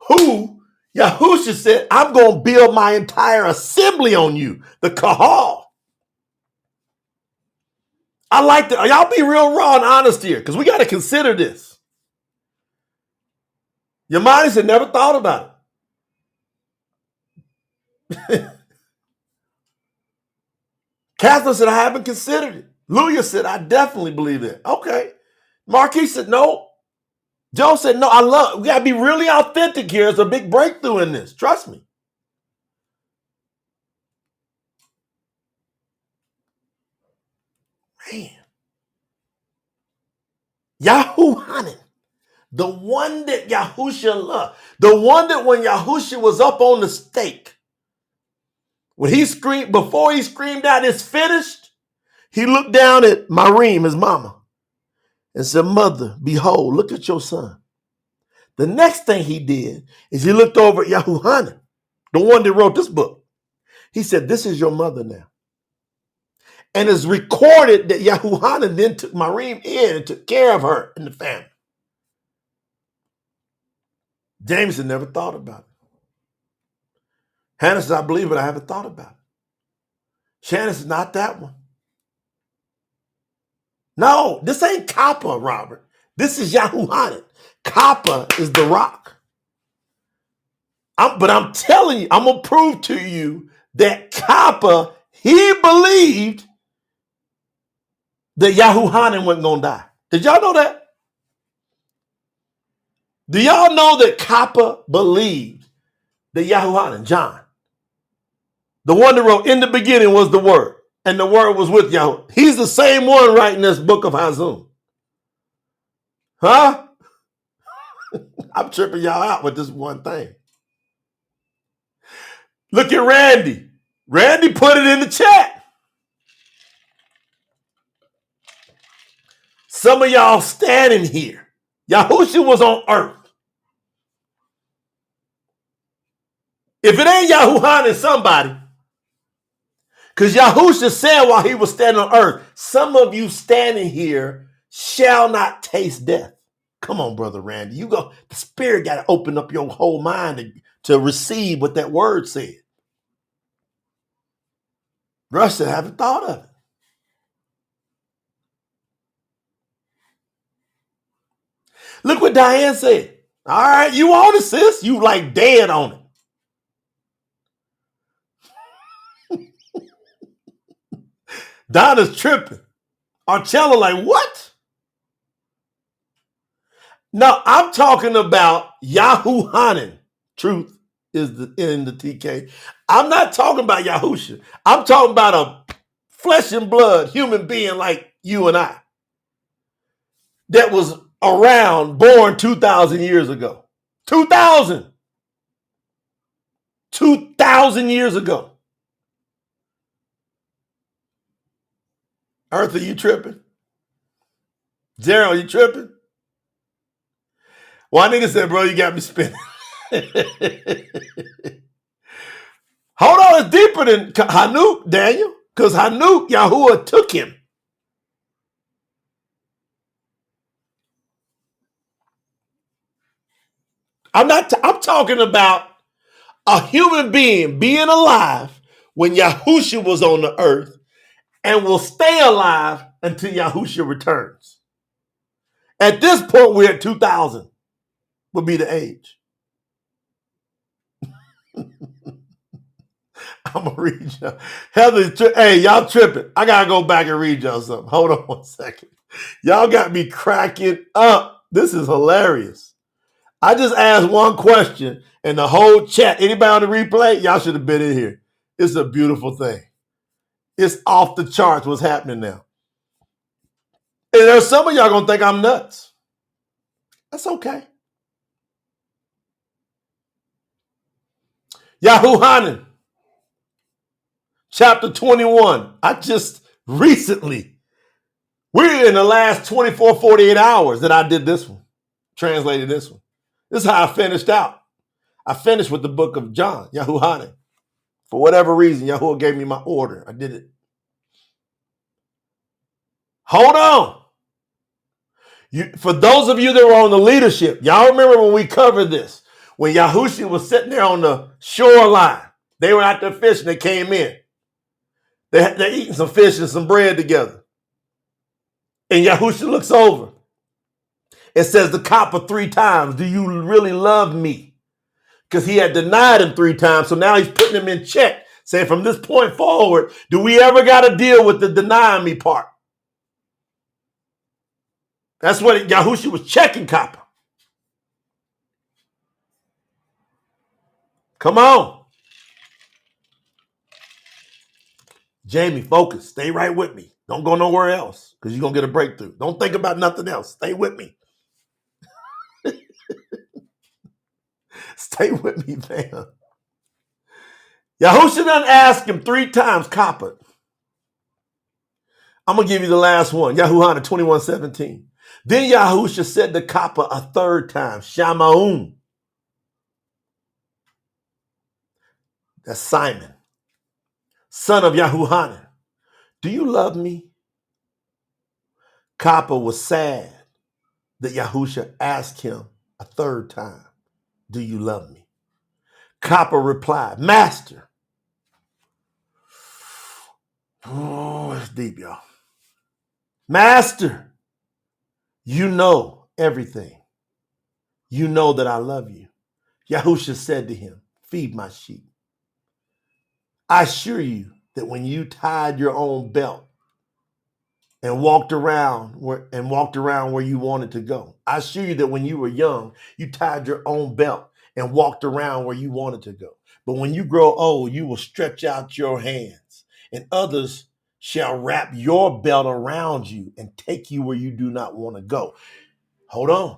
who Yahusha said, I'm going to build my entire assembly on you. The Kahal. I like that. Y'all be real raw and honest here. Because we got to consider this. Yamani said, never thought about it. Catherine said, I haven't considered it. Lulia said, I definitely believe it. Okay. Marquis said, no. Joe said, no, we got to be really authentic here. It's a big breakthrough in this. Trust me. Man. YAHUAH, the one that Yahusha loved, the one that when Yahusha was up on the stake, when he screamed, before he screamed out, it's finished, he looked down at Marim, his mama, and said, Mother, behold, look at your son. The next thing he did is he looked over at YAHUAH, the one that wrote this book. He said, this is your mother now. And it's recorded that YAHUAH then took Marim in and took care of her and the family. James had never thought about it. Hannah says, I believe it, I haven't thought about it. Shannon says, not that one. No, this ain't Kappa, Robert. This is YAHUAH. Kappa is the rock. But I'm telling you, I'm going to prove to you that Kappa, he believed that YAHUAH wasn't going to die. Did y'all know that? Do y'all know that Kappa believed that YAHUAH, John, the one that wrote, in the beginning was the Word, and the Word was with Yahweh. He's the same one writing this book of Hazun. Huh? I'm tripping y'all out with this one thing. Look at Randy. Randy put it in the chat. Some of y'all standing here. Yahusha was on earth. If it ain't YAHUAH, it's somebody. Because Yahusha said while he was standing on earth, some of you standing here shall not taste death. Come on, Brother Randy. The Spirit got to open up your whole mind to receive what that word said. Russ said, I haven't thought of it. Look what Diane said. All right, you on it, sis. You like dead on it. Donna's tripping. Archella like, what? No, I'm talking about YAHUAH. Truth is in the TK. I'm not talking about Yahusha. I'm talking about a flesh and blood human being like you and I that was around, born 2,000 years ago. 2,000 years ago. Earth, are you tripping? Gerald, you tripping? Well, I nigga said, bro, you got me spinning. Hold on, it's deeper than Hanuk, Daniel, because Hanuk, Yahuwah took him. I'm talking about a human being alive when Yahushua was on the earth and will stay alive until Yahushua returns. At this point, we're at 2000 would be the age. I'm going to read y'all. Heather, hey, y'all tripping. I got to go back and read y'all something. Hold on one second. Y'all got me cracking up. This is hilarious. I just asked one question and the whole chat, anybody on the replay, y'all should have been in here. It's a beautiful thing. It's off the charts what's happening now. And there's some of y'all going to think I'm nuts. That's okay. YAHUAH, chapter 21. I just recently, we're in the last 24, 48 hours that I did this one, translated this one. This is how I finished out. I finished with the book of John, YAHUAH. For whatever reason, Yahuwah gave me my order. I did it. Hold on. For those of you that were on the leadership, y'all remember when we covered this, when Yahushua was sitting there on the shoreline, they were out there fishing, they came in. They're eating some fish and some bread together. And Yahushua looks over. It says the copper 3 times, do you really love me? Because he had denied him 3 times, so now he's putting him in check, saying from this point forward, do we ever got to deal with the denying me part? That's what Yahushua was checking copper. Come on. Jamie, focus. Stay right with me. Don't go nowhere else because you're going to get a breakthrough. Don't think about nothing else. Stay with me. Stay with me, man. Yahushua done asked him 3 times, copper. I'm going to give you the last one. YAHUAH 21:17. Then Yahushua said to copper a 3rd time, Shamaun. That's Simon, son of YAHUAH. Do you love me? Copper was sad that Yahushua asked him a 3rd time, do you love me? Copper replied, Master. Oh, it's deep, y'all. Master, you know everything. You know that I love you. Yahushua said to him, feed my sheep. I assure you that when you tied your own belt and walked around where you wanted to go, I assure you that when you were young, you tied your own belt and walked around where you wanted to go. But when you grow old, you will stretch out your hands, and others shall wrap your belt around you and take you where you do not want to go. Hold on.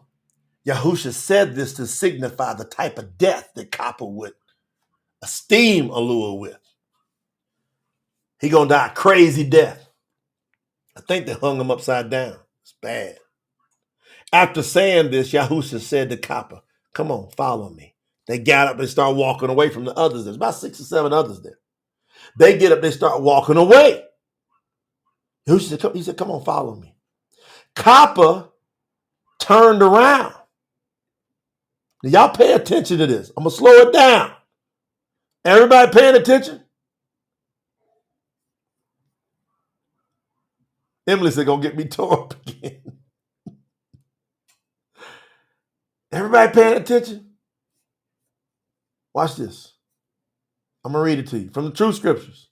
Yahushua said this to signify the type of death that copper would esteem Yahuwah with. He gonna die a crazy death. I think they hung him upside down. It's bad. After saying this, Yahushua said to copper, come on, follow me. They got up and start walking away from the others. There's about 6 or 7 others there. They get up, they start walking away. Yahushua said, come on, follow me. Copper turned around. Now, y'all pay attention to this. I'm gonna slow it down. Everybody paying attention? Emily said, gonna get me tore up again. Everybody paying attention? Watch this. I'm gonna read it to you from the True Scriptures.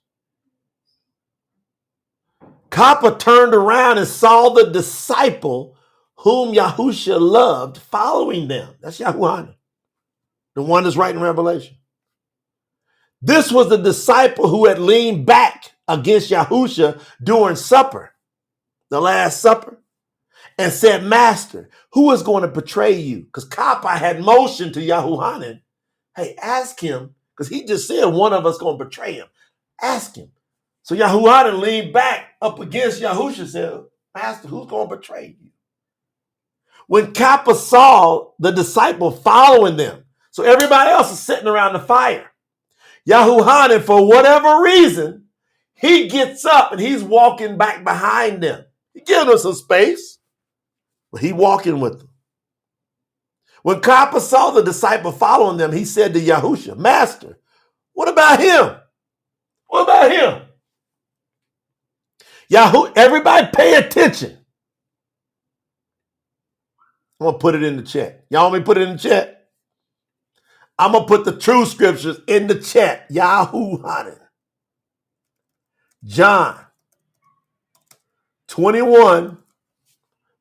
Copper turned around and saw the disciple whom Yahushua loved following them. That's YAHUAH, the one that's writing Revelation. This was the disciple who had leaned back against Yahushua during supper, the Last Supper, and said, Master, who is going to betray you? Because Copper had motioned to YAHUAH, hey, ask him, because he just said one of us going to betray him. Ask him. So YAHUAH leaned back up against Yahushua and said, Master, who's going to betray you? When Copper saw the disciple following them, so everybody else is sitting around the fire, YAHUAH, for whatever reason, he gets up and he's walking back behind them. He giving them some space, but he walking with them. When Kappa saw the disciple following them, he said to Yahusha, Master, what about him? What about him? Everybody pay attention. I'm going to put it in the chat. Y'all want me to put it in the chat? I'm going to put the true scriptures in the chat. YAHUAH. John 21,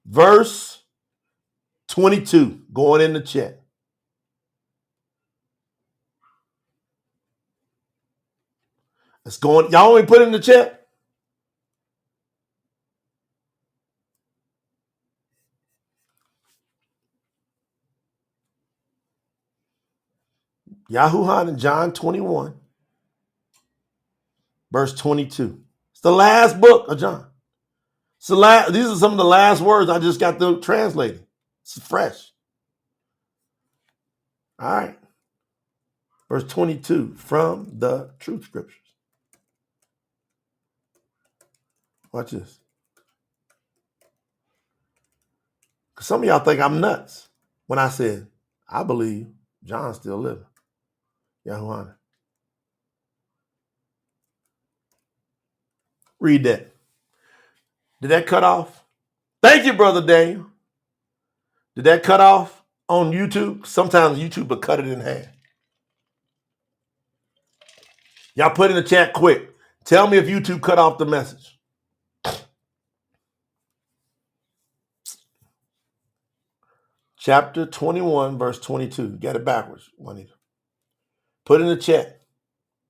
verse 22. Going in the chat. It's going. Y'all want me to put it in the chat? YAHUAH in John 21, verse 22. It's the last book of John. These are some of the last words I just got to translating. It's fresh. All right. Verse 22 from the Truth Scriptures. Watch this. Because some of y'all think I'm nuts when I said, I believe John's still living. YAHUAH. Read that. Did that cut off? Thank you, Brother Daniel. Did that cut off on YouTube? Sometimes YouTube will cut it in half. Y'all put in the chat quick. Tell me if YouTube cut off the message. Chapter 21, verse 22. Got it backwards, Juanita. Put in the chat.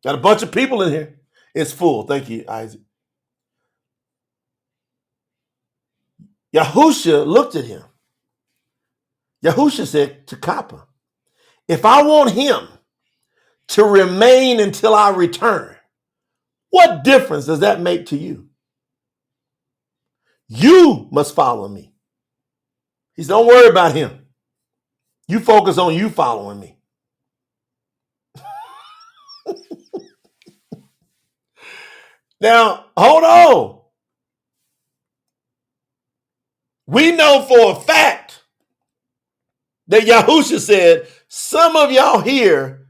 Got a bunch of people in here. It's full. Thank you, Isaac. Yahusha looked at him. Yahusha said to Kappa, if I want him to remain until I return, what difference does that make to you? You must follow me. He said, don't worry about him. You focus on you following me. Now, hold on. We know for a fact that Yahusha said, some of y'all here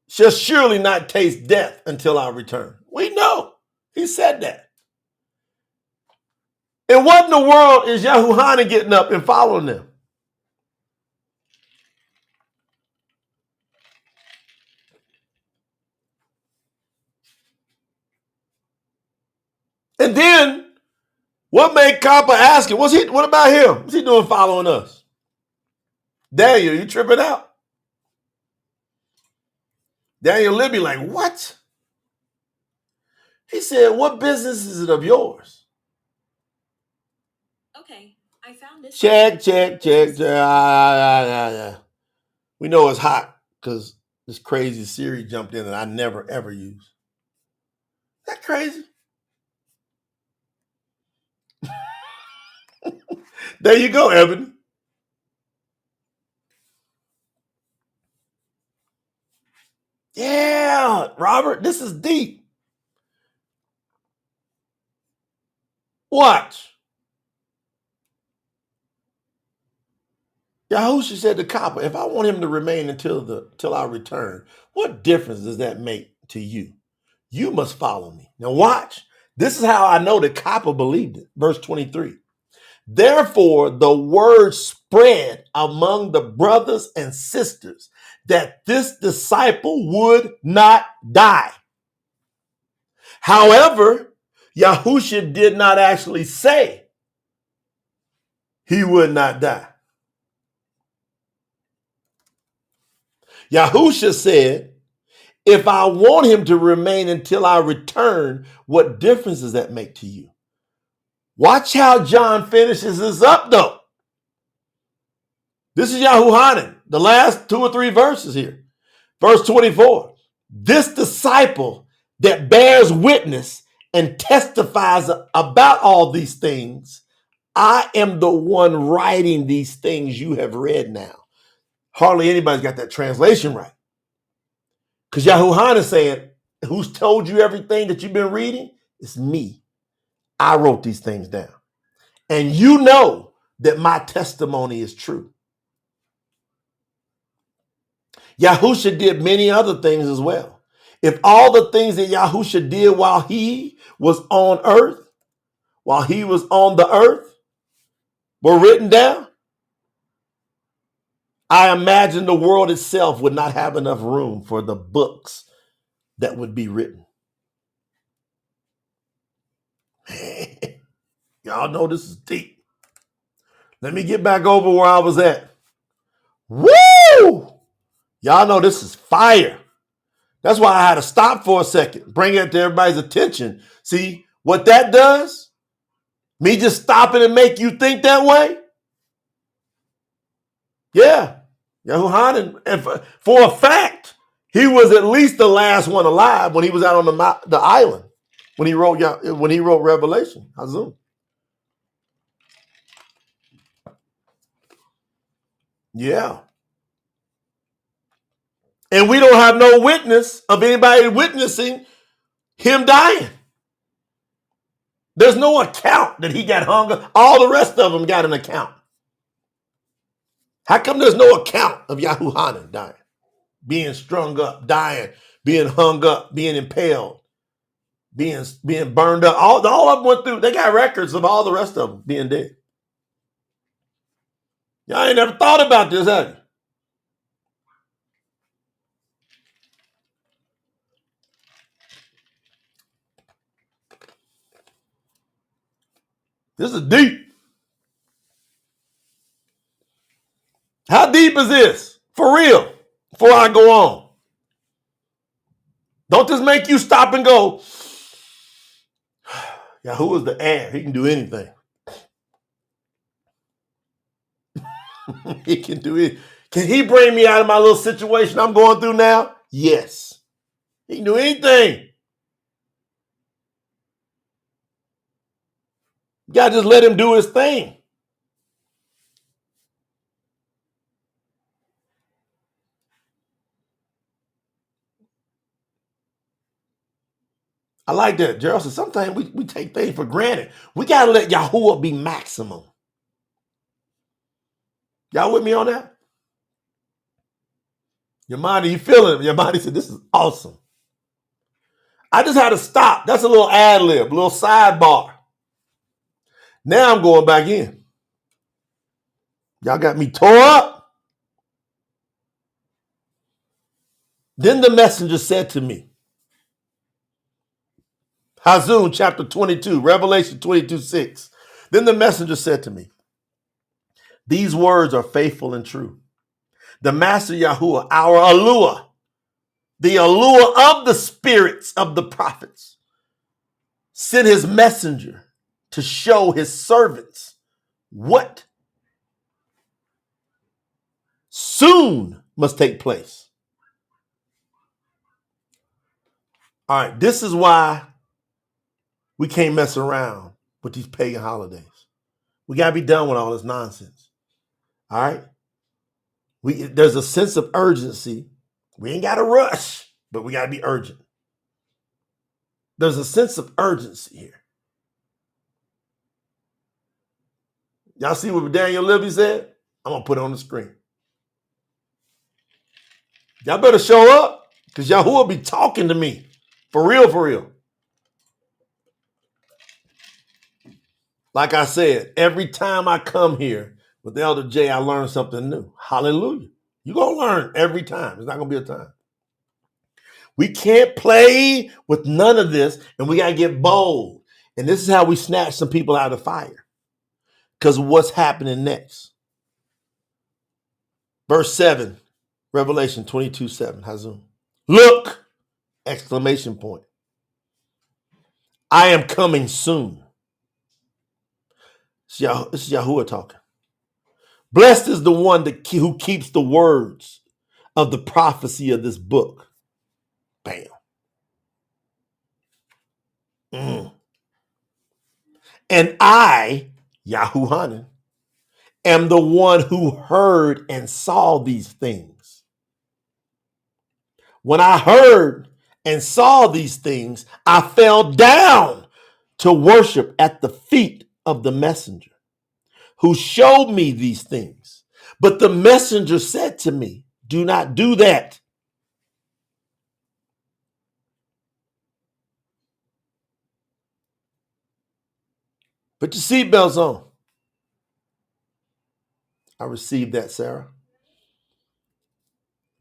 shall surely not taste death until I return. We know. He said that. And what in the world is YAHUAH getting up and following them? And then, what made Kappa ask him? What about him? What's he doing following us? Daniel, you tripping out? Daniel Libby like, what? He said, what business is it of yours? Okay, I found this. Check. We know it's hot because this crazy Siri jumped in that I never, ever use. Is that crazy? There you go, Ebony. Yeah, Robert, this is deep. Watch. Yahusha said to Kappa, if I want him to remain until I return, what difference does that make to you? You must follow me. Now watch. This is how I know that Kappa believed it. Verse 23. Therefore, the word spread among the brothers and sisters that this disciple would not die. However, Yahusha did not actually say he would not die. Yahusha said, if I want him to remain until I return, what difference does that make to you? Watch how John finishes this up, though. This is YAHUAH, the last 2 or 3 verses here. Verse 24, this disciple that bears witness and testifies about all these things, I am the one writing these things you have read now. Hardly anybody's got that translation right. Because YAHUAH is saying, who's told you everything that you've been reading? It's me. I wrote these things down. And you know that my testimony is true. Yahusha did many other things as well. If all the things that Yahusha did while he was on earth, while he was on the earth, were written down, I imagine the world itself would not have enough room for the books that would be written. Y'all know this is deep. Let me get back over where I was at. Woo! Y'all know this is fire. That's why I had to stop for a second, bring it to everybody's attention. See what that does? Me just stopping and make you think that way? Yeah. Yahuwah, and for a fact, he was at least the last one alive when he was out on the island when he wrote Revelation. Hazun. Yeah. And we don't have no witness of anybody witnessing him dying. There's no account that he got hung up. All the rest of them got an account. How come there's no account of Yahuwah dying? Being strung up, dying, being hung up, being impaled, being burned up. All of them went through. They got records of all the rest of them being dead. Y'all ain't never thought about this, have you? This is deep. How deep is this? For real. Before I go on. Don't this make you stop and go, Yahuwah is the air. He can do anything. He can do it. Can he bring me out of my little situation I'm going through now? Yes. He can do anything. You got to just let him do his thing. I like that. Gerald said sometimes we take things for granted. We got to let Yahuwah be maximum. Y'all with me on that? Your mind, you feeling it? Your mind said, this is awesome. I just had to stop. That's a little ad lib, a little sidebar. Now I'm going back in. Y'all got me tore up. Then the messenger said to me, Hazun chapter 22, Revelation 22:6. Then the messenger said to me, these words are faithful and true. The Master Yahuwah, our Yahuwah, the Yahuwah of the spirits of the prophets, sent his messenger to show his servants what soon must take place. All right, this is why we can't mess around with these pagan holidays. We got to be done with all this nonsense. All right? There's a sense of urgency. We ain't got to rush, but we got to be urgent. There's a sense of urgency here. Y'all see what Daniel Libby said? I'm going to put it on the screen. Y'all better show up because Yahuwah be talking to me. For real, for real. Like I said, every time I come here with Elder Jay, I learn something new. Hallelujah. You're going to learn every time. It's not going to be a time. We can't play with none of this, and we got to get bold. And this is how we snatch some people out of fire. Because what's happening next? Verse 7, Revelation 22:7, Hazun. Look! Exclamation point. I am coming soon. This is Yahuwah talking. Blessed is the one who keeps the words of the prophecy of this book. Bam. And I, Yahuwah, am the one who heard and saw these things. When I heard and saw these things, I fell down to worship at the feet of the messenger who showed me these things. But the messenger said to me, Do not do that. Put your seatbelts on. I received that, Sarah.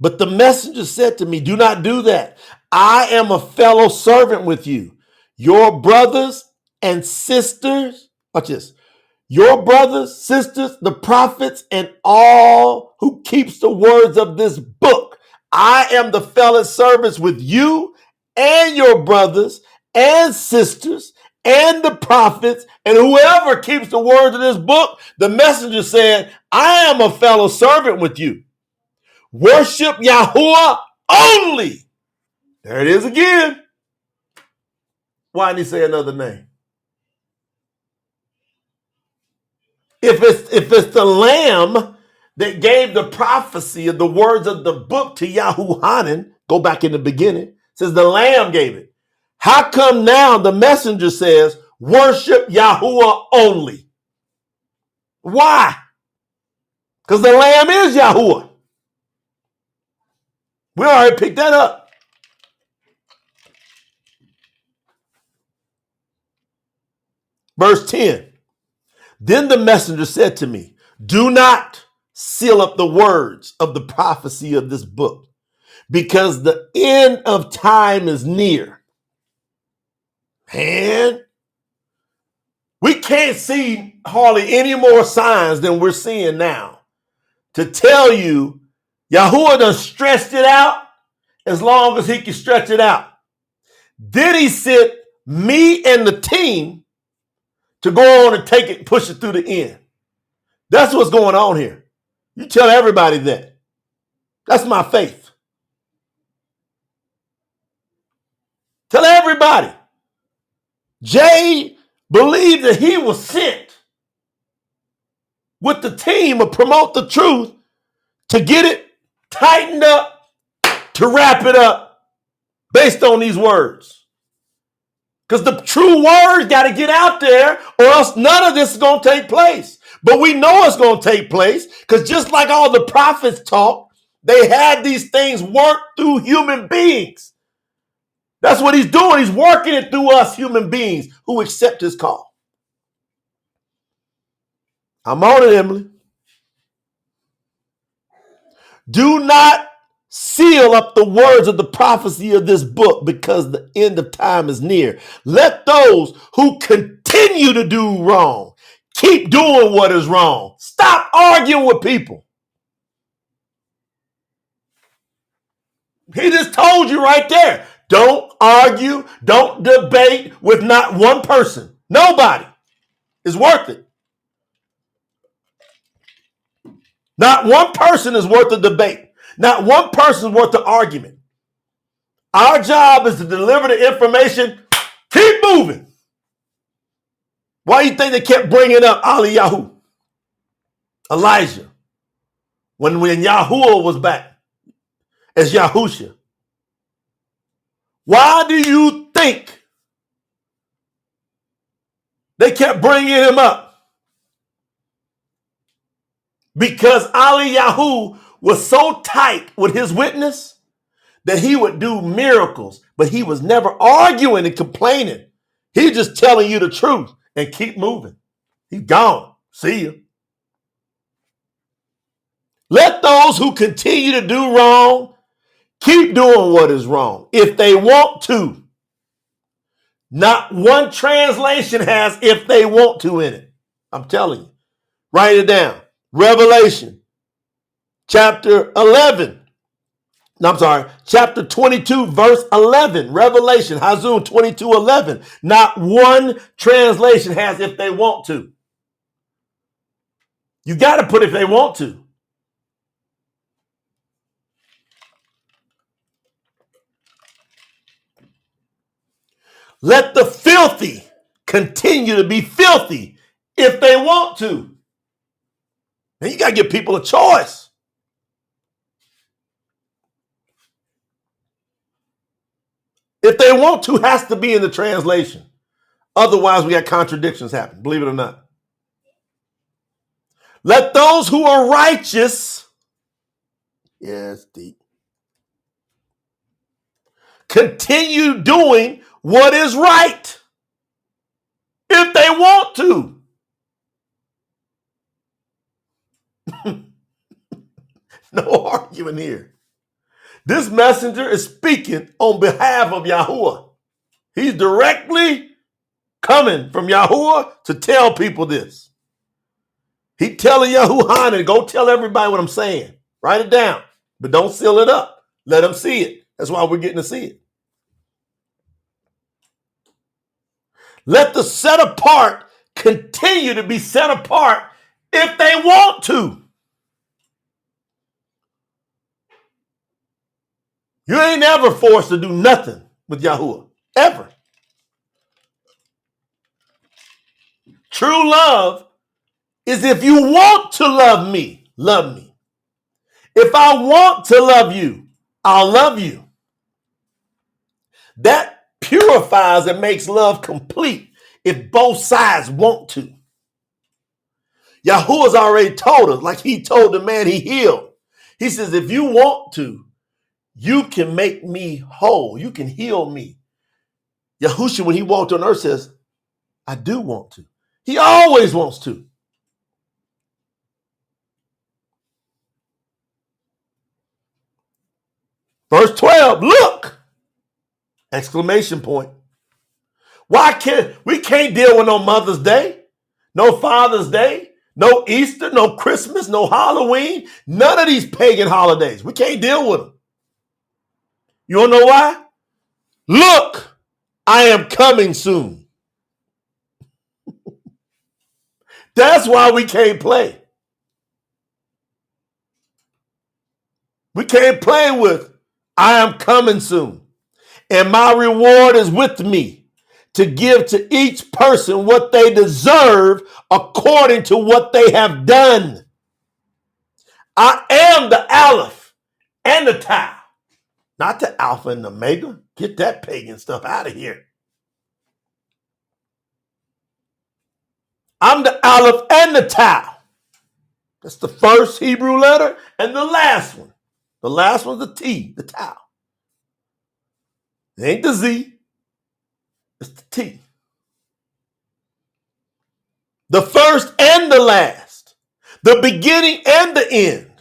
But the messenger said to me, do not do that. I am a fellow servant with you. Your brothers and sisters, watch this. Your brothers, sisters, the prophets, and all who keeps the words of this book. I am the fellow servants with you and your brothers and sisters and the prophets and whoever keeps the words of this book. The messenger said, I am a fellow servant with you. Worship Yahuwah only. There it is again. Why didn't he say another name? If it's the lamb that gave the prophecy of the words of the book to Yahuwah, go back in the beginning, it says the lamb gave it. How come now the messenger says, worship Yahuwah only? Why? Because the lamb is Yahuwah. We already picked that up. Verse 10. Then the messenger said to me, do not seal up the words of the prophecy of this book, because the end of time is near. Man, we can't see hardly any more signs than we're seeing now to tell you Yahuwah done stretched it out as long as he can stretch it out. Then he sent me and the team to go on and take it, push it through the end. That's what's going on here. You tell everybody that. That's my faith. Tell everybody. Jay believed that he was sent with the team to promote the truth, to get it tightened up, to wrap it up based on these words. Because the true words got to get out there or else none of this is going to take place. But we know it's going to take place because just like all the prophets taught, they had these things worked through human beings. That's what he's doing. He's working it through us human beings who accept his call. I'm on it, Emily. Do not seal up the words of the prophecy of this book because the end of time is near. Let those who continue to do wrong keep doing what is wrong. Stop arguing with people. He just told you right there. Don't argue. Don't debate with not one person. Nobody is worth it. Not one person is worth a debate. Not one person is worth the argument. Our job is to deliver the information. Keep moving. Why do you think they kept bringing up Eliyahu, Elijah, when Yahuwah was back as Yahusha? Why do you think they kept bringing him up? Because Eliyahu was so tight with his witness that he would do miracles, but he was never arguing and complaining. He's just telling you the truth and keep moving. He's gone. See you. Let those who continue to do wrong keep doing what is wrong if they want to. Not one translation has if they want to in it. I'm telling you. Write it down. Revelation chapter 11. No, I'm sorry. Chapter 22, verse 11. Revelation, Hazun 22:11. Not one translation has if they want to. You got to put if they want to. Let the filthy continue to be filthy if they want to. And you got to give people a choice. If they want to, has to be in the translation. Otherwise, we got contradictions happen, believe it or not. Let those who are righteous, Yes, deep. Continue doing what is right if they want to. No argument here. This messenger is speaking on behalf of Yahuwah. He's directly coming from Yahuwah to tell people this. He telling Yahuwah to go tell everybody what I'm saying. Write it down, but don't seal it up. Let them see it. That's why we're getting to see it. Let the set apart continue to be set apart if they want to. You ain't ever forced to do nothing with Yahuwah. Ever. True love is if you want to love me, love me. If I want to love you, I'll love you. That purifies and makes love complete if both sides want to. Yahuwah's already told us, like he told the man he healed. He says, if you want to, you can make me whole. You can heal me. Yahushua, when he walked on earth, says, I do want to. He always wants to. Verse 12, look! Exclamation point. Why can't we deal with no Mother's Day, no Father's Day, no Easter, no Christmas, no Halloween, none of these pagan holidays. We can't deal with them. You want to know why? Look, I am coming soon. That's why we can't play. We can't play with I am coming soon. And my reward is with me to give to each person what they deserve according to what they have done. I am the Aleph and the Tau, not the Alpha and the Omega. Get that pagan stuff out of here. I'm the Aleph and the Tau. That's the first Hebrew letter and the last one. The last one's the T, the Tau. It ain't the Z, it's the T. The first and the last, the beginning and the end.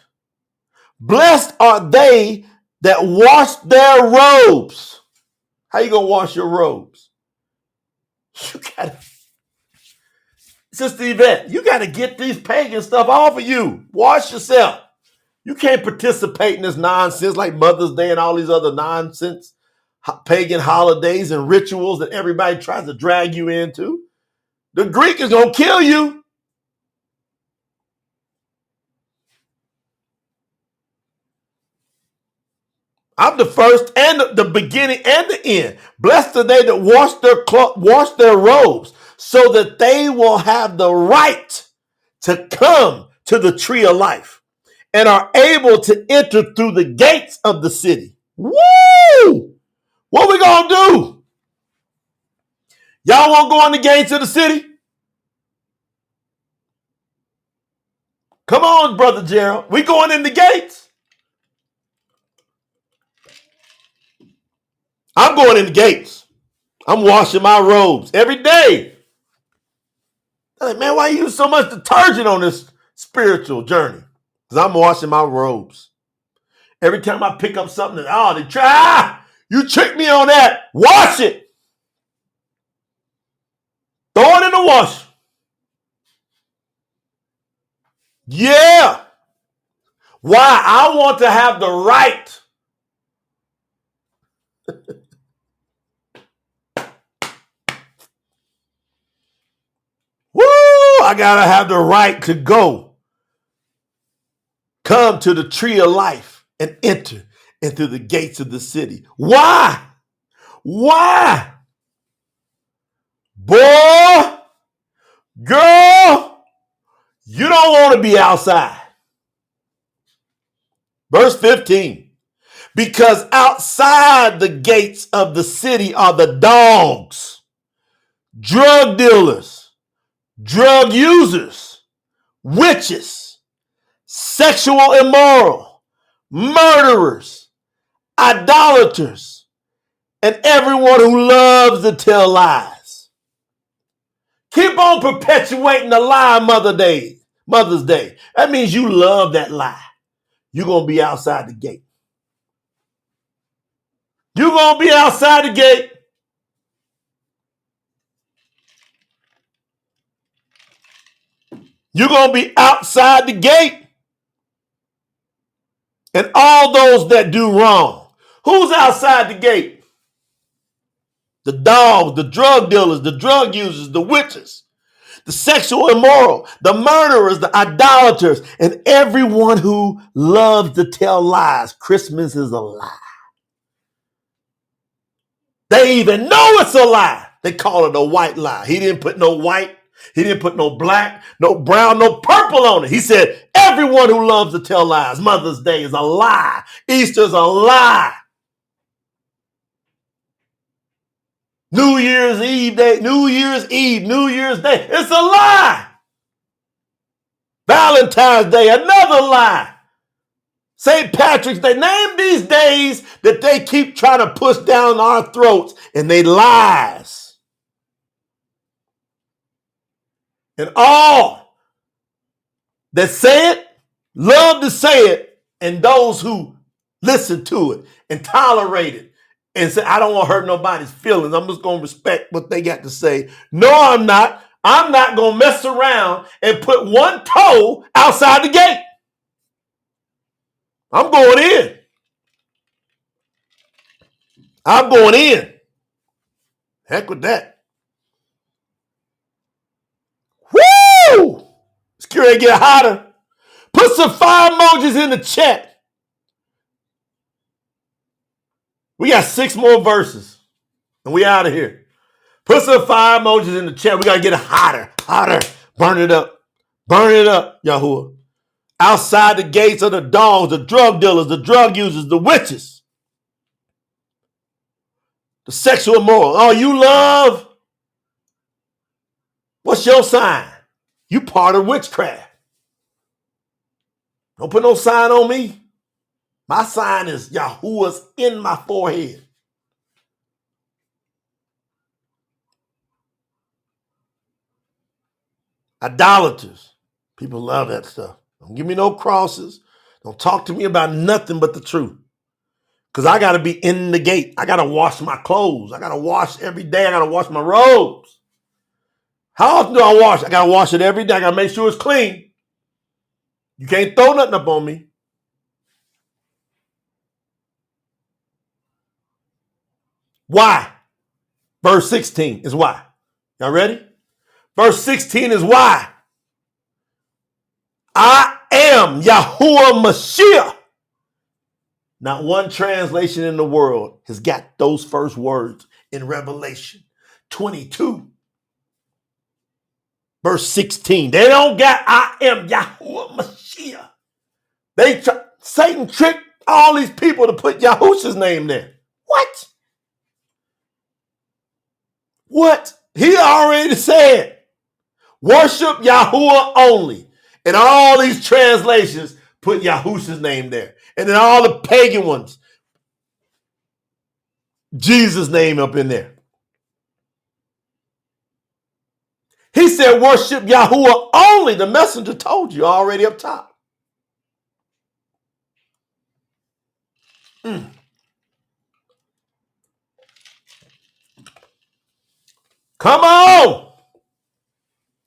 Blessed are they that wash their robes. How you gonna wash your robes? You gotta, Sister Yvette, you gotta get these pagan stuff off of you. Wash yourself. You can't participate in this nonsense like Mother's Day and all these other nonsense pagan holidays and rituals that everybody tries to drag you into. The Greek is gonna kill you. I'm the first and the beginning and the end. Blessed are they that wash their robes, so that they will have the right to come to the tree of life and are able to enter through the gates of the city. Woo! What we gonna do? Y'all want to go in the gates of the city? Come on, Brother Gerald. We going in the gates? I'm going in the gates. I'm washing my robes every day. I'm like, man, why you use so much detergent on this spiritual journey? Because I'm washing my robes. Every time I pick up something, they try, you tricked me on that. Wash it. Throw it in the wash. Yeah. Why? I want to have the right. Woo! I got to have the right to come to the tree of life and enter into the gates of the city. Why? Why? Boy, girl, you don't want to be outside. Verse 15. Because outside the gates of the city are the dogs, drug dealers, drug users, witches, sexual immoral, murderers, idolaters, and everyone who loves to tell lies. Keep on perpetuating the lie Mother's Day. That means you love that lie. You're going to be outside the gate. You're going to be outside the gate. You're going to be outside the gate. And all those that do wrong. Who's outside the gate? The dogs, the drug dealers, the drug users, the witches, the sexual immoral, the murderers, the idolaters, and everyone who loves to tell lies. Christmas is a lie. They even know it's a lie. They call it a white lie. He didn't put no white. He didn't put no black, no brown, no purple on it. He said, everyone who loves to tell lies, Mother's Day is a lie. Easter's a lie. New Year's Eve Day, New Year's Eve, New Year's Day, it's a lie. Valentine's Day, another lie. St. Patrick's Day, name these days that they keep trying to push down our throats, and they lies. And all that say it, love to say it, and those who listen to it and tolerate it and say, I don't want to hurt nobody's feelings. I'm just going to respect what they got to say. No, I'm not. I'm not going to mess around and put one toe outside the gate. I'm going in. I'm going in. Heck with that. Woo! It's going to get hotter. Put some fire emojis in the chat. We got 6 more verses. And we out of here. Put some fire emojis in the chat. We got to get it hotter. Hotter. Burn it up. Burn it up, Yahuwah. Outside the gates of the dogs, the drug dealers, the drug users, the witches, the sexual immoral. Oh, you love? What's your sign? You part of witchcraft. Don't put no sign on me. My sign is Yahuwah's in my forehead. Idolaters. People love that stuff. Don't give me no crosses. Don't talk to me about nothing but the truth. Because I got to be in the gate. I got to wash my clothes. I got to wash every day. I got to wash my robes. How often do I wash? I got to wash it every day. I got to make sure it's clean. You can't throw nothing up on me. Why? Verse 16 is why. Y'all ready? Verse 16 is why. I am Yahuwah Mashiach. Not one translation in the world has got those first words in Revelation 22. Verse 16. They don't got I am Yahuwah Mashiach. Satan tricked all these people to put Yahushua's name there. What? What? He already said, worship Yahuwah only. And all these translations put Yahushua's name there. And then all the pagan ones, Jesus' name up in there. He said, worship Yahuwah only. The messenger told you already up top. Come on.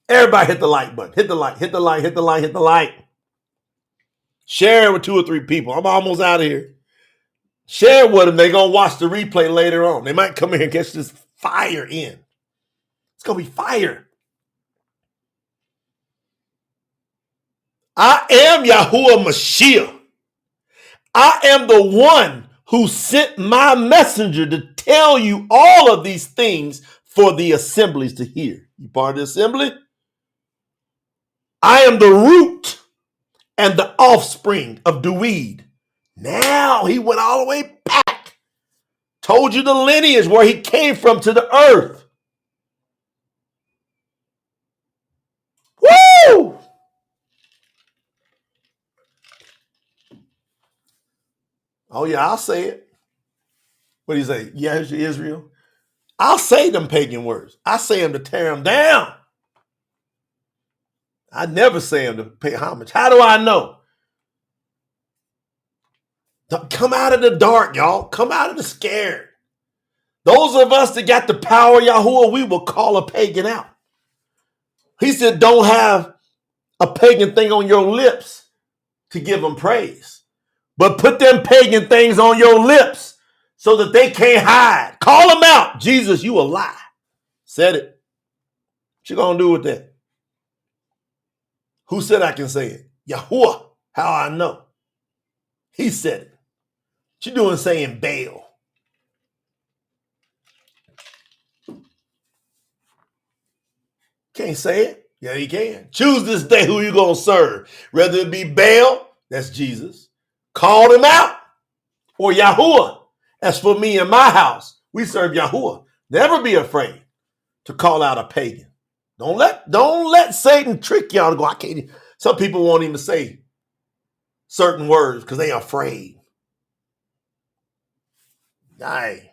Everybody hit the like button. Hit the like, hit the like, hit the like, hit the like. Share it with 2 or 3 people. I'm almost out of here. Share it with them. They're going to watch the replay later on. They might come in here and catch this fire in. It's going to be fire. I am Yahuwah Mashiach. I am the one who sent my messenger to tell you all of these things for the assemblies to hear. You part of the assembly? I am the root and the offspring of Duweed. Now he went all the way back. Told you the lineage where he came from to the earth. Woo! Oh, yeah, I'll say it. What do you say? Yeah, Israel. I'll say them pagan words. I say them to tear them down. I never say them to pay homage. How do I know? Come out of the dark, y'all. Come out of the scared. Those of us that got the power of Yahuwah, we will call a pagan out. He said, don't have a pagan thing on your lips to give him praise, but put them pagan things on your lips so that they can't hide. Call them out. Jesus, you a lie. Said it. What you gonna do with that? Who said I can say it? Yahuwah. How I know? He said it. What you doing saying Baal? Can't say it. Yeah, he can. Choose this day who you gonna serve. Whether it be Baal, that's Jesus, called him out, or Yahuwah. As for me and my house, we serve Yahuwah. Never be afraid to call out a pagan. Don't let Satan trick y'all to go, I can't. Some people won't even say certain words because they are afraid. Hey,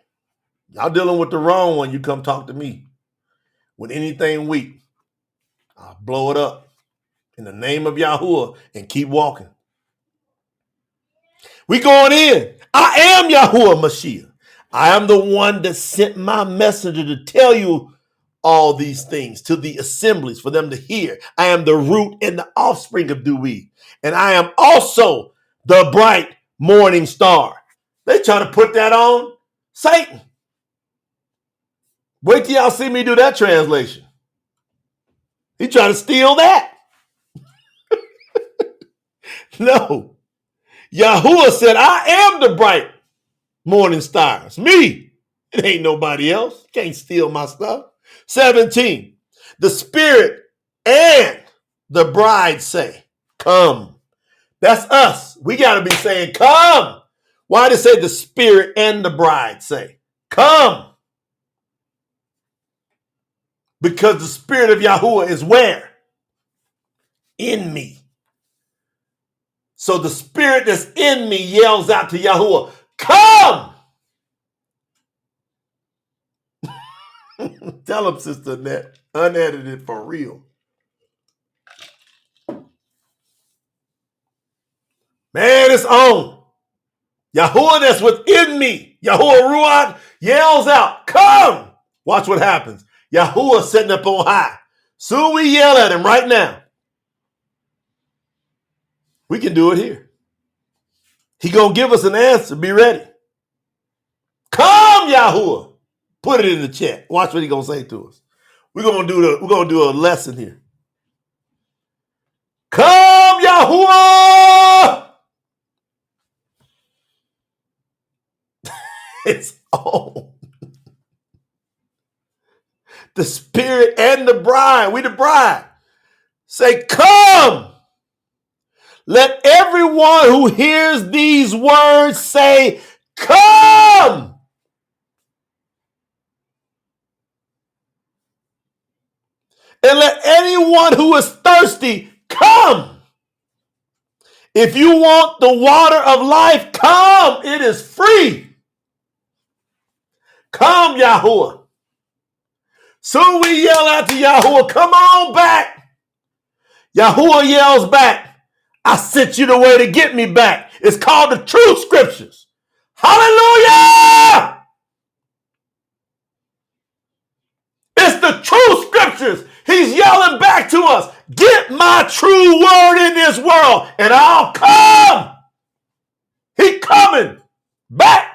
y'all dealing with the wrong one. You come talk to me with anything weak. I'll blow it up in the name of Yahuwah and keep walking. We going in. I am Yahuwah Mashiach. I am the one that sent my messenger to tell you all these things to the assemblies for them to hear. I am the root and the offspring of Dewey. And I am also the bright morning star. They try to put that on Satan. Wait till y'all see me do that translation. He trying to steal that. No. Yahuwah said, I am the bright morning star. It's me. It ain't nobody else. Can't steal my stuff. 17. The Spirit and the bride say, come. That's us. We got to be saying, come. Why did it say the Spirit and the bride say, come? Because the Spirit of Yahuwah is where? In me. So the Spirit that's in me yells out to Yahuwah, come. Tell him, Sister Annette, unedited for real. Man, it's on. Yahuwah that's within me, Yahuwah Ruach, yells out, come. Watch what happens. Yahuwah sitting up on high. Soon we yell at him right now. We can do it here. He gonna give us an answer. Be ready. Come, Yahuwah. Put it in the chat. Watch what he gonna say to us. We're gonna do a lesson here. Come, Yahuwah. It's on. The Spirit and the bride. We the bride. Say, come. Let everyone who hears these words say, come. And let anyone who is thirsty come. If you want the water of life, come. It is free. Come, Yahuwah. Soon we yell out to Yahuwah, come on back. Yahuwah yells back, I sent you the way to get me back. It's called the true scriptures. Hallelujah! It's the true scriptures. He's yelling back to us, get my true word in this world and I'll come. He coming back.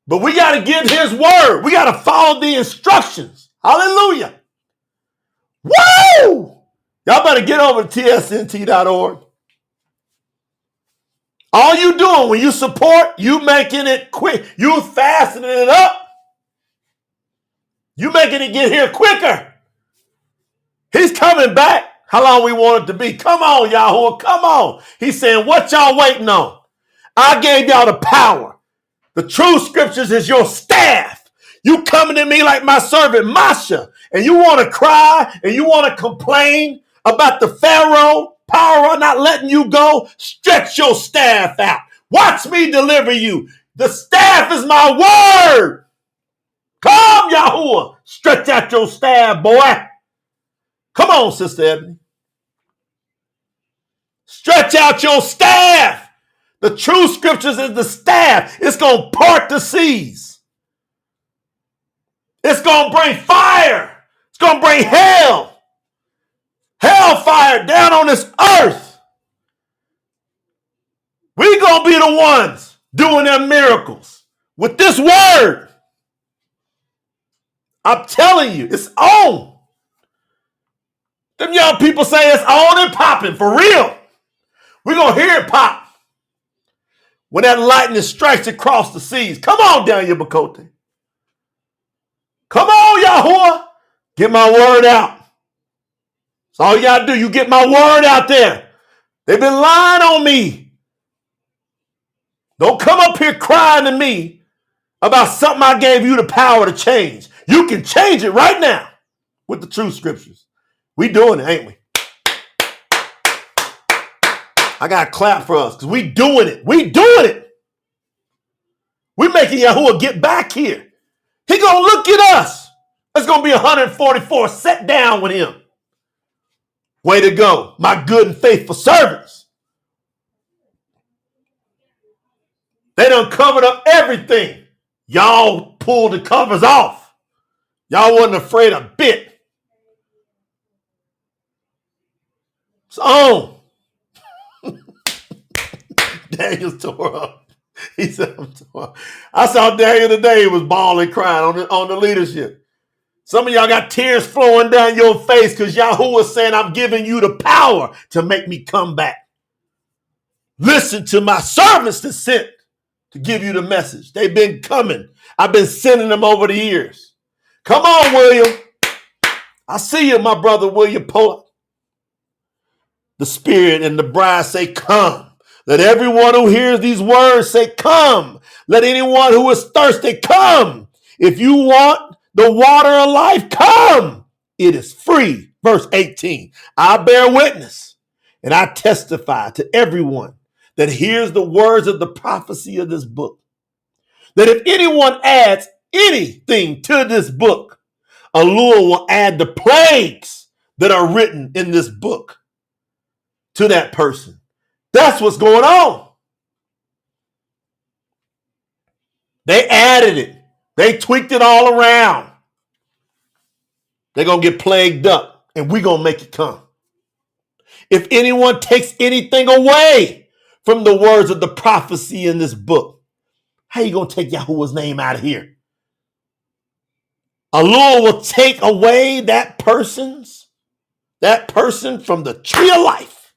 But we got to get his word. We got to follow the instructions. Hallelujah. Woo! Y'all better get over to tsnt.org. All you doing when you support, you making it quick. You fastening it up. You making it get here quicker. He's coming back. How long we want it to be? Come on, Yahuwah. Come on. He's saying, what y'all waiting on? I gave y'all the power. The true scriptures is your staff. You coming to me like my servant Masha, and you want to cry and you want to complain about the Pharaoh power not letting you go. Stretch your staff out. Watch me deliver you. The staff is my word. Come, Yahuwah. Stretch out your staff, boy. Come on, Sister Ebony. Stretch out your staff. The true scriptures is the staff. It's going to part the seas. It's going to bring fire. It's going to bring hell. Hellfire down on this earth. We're going to be the ones doing their miracles with this word. I'm telling you, it's on. Them young people say it's on and popping for real. We're going to hear it pop when that lightning strikes across the seas. Come on, Daniel Bakote. Come on, Yahuwah. Get my word out. That's all you got to do. You get my word out there. They've been lying on me. Don't come up here crying to me about something I gave you the power to change. You can change it right now with the true scriptures. We doing it, ain't we? I got to clap for us because we doing it. We doing it. We making Yahuwah get back here. He going to look at us. There's going to be 144 set down with him. Way to go, my good and faithful servants. They done covered up everything. Y'all pulled the covers off. Y'all wasn't afraid a bit. It's on. Daniel's tore up. He said, I'm tore up. I saw Daniel today. He was bawling, crying on the leadership. Some of y'all got tears flowing down your face because Yahuwah is saying, I'm giving you the power to make me come back. Listen to my servants that sent to give you the message. They've been coming. I've been sending them over the years. Come on, William. I see you, my brother, William Poet. The Spirit and the bride say, come. Let everyone who hears these words say, come. Let anyone who is thirsty come. If you want the water of life, come. It is free. Verse 18. I bear witness and I testify to everyone that hears the words of the prophecy of this book, that if anyone adds anything to this book, Allah will add the plagues that are written in this book to that person. That's what's going on. They added it. They tweaked it all around. They're going to get plagued up, and we're going to make it come. If anyone takes anything away from the words of the prophecy in this book, how you going to take Yahuwah's name out of here? Allah will take away that person from the tree of life.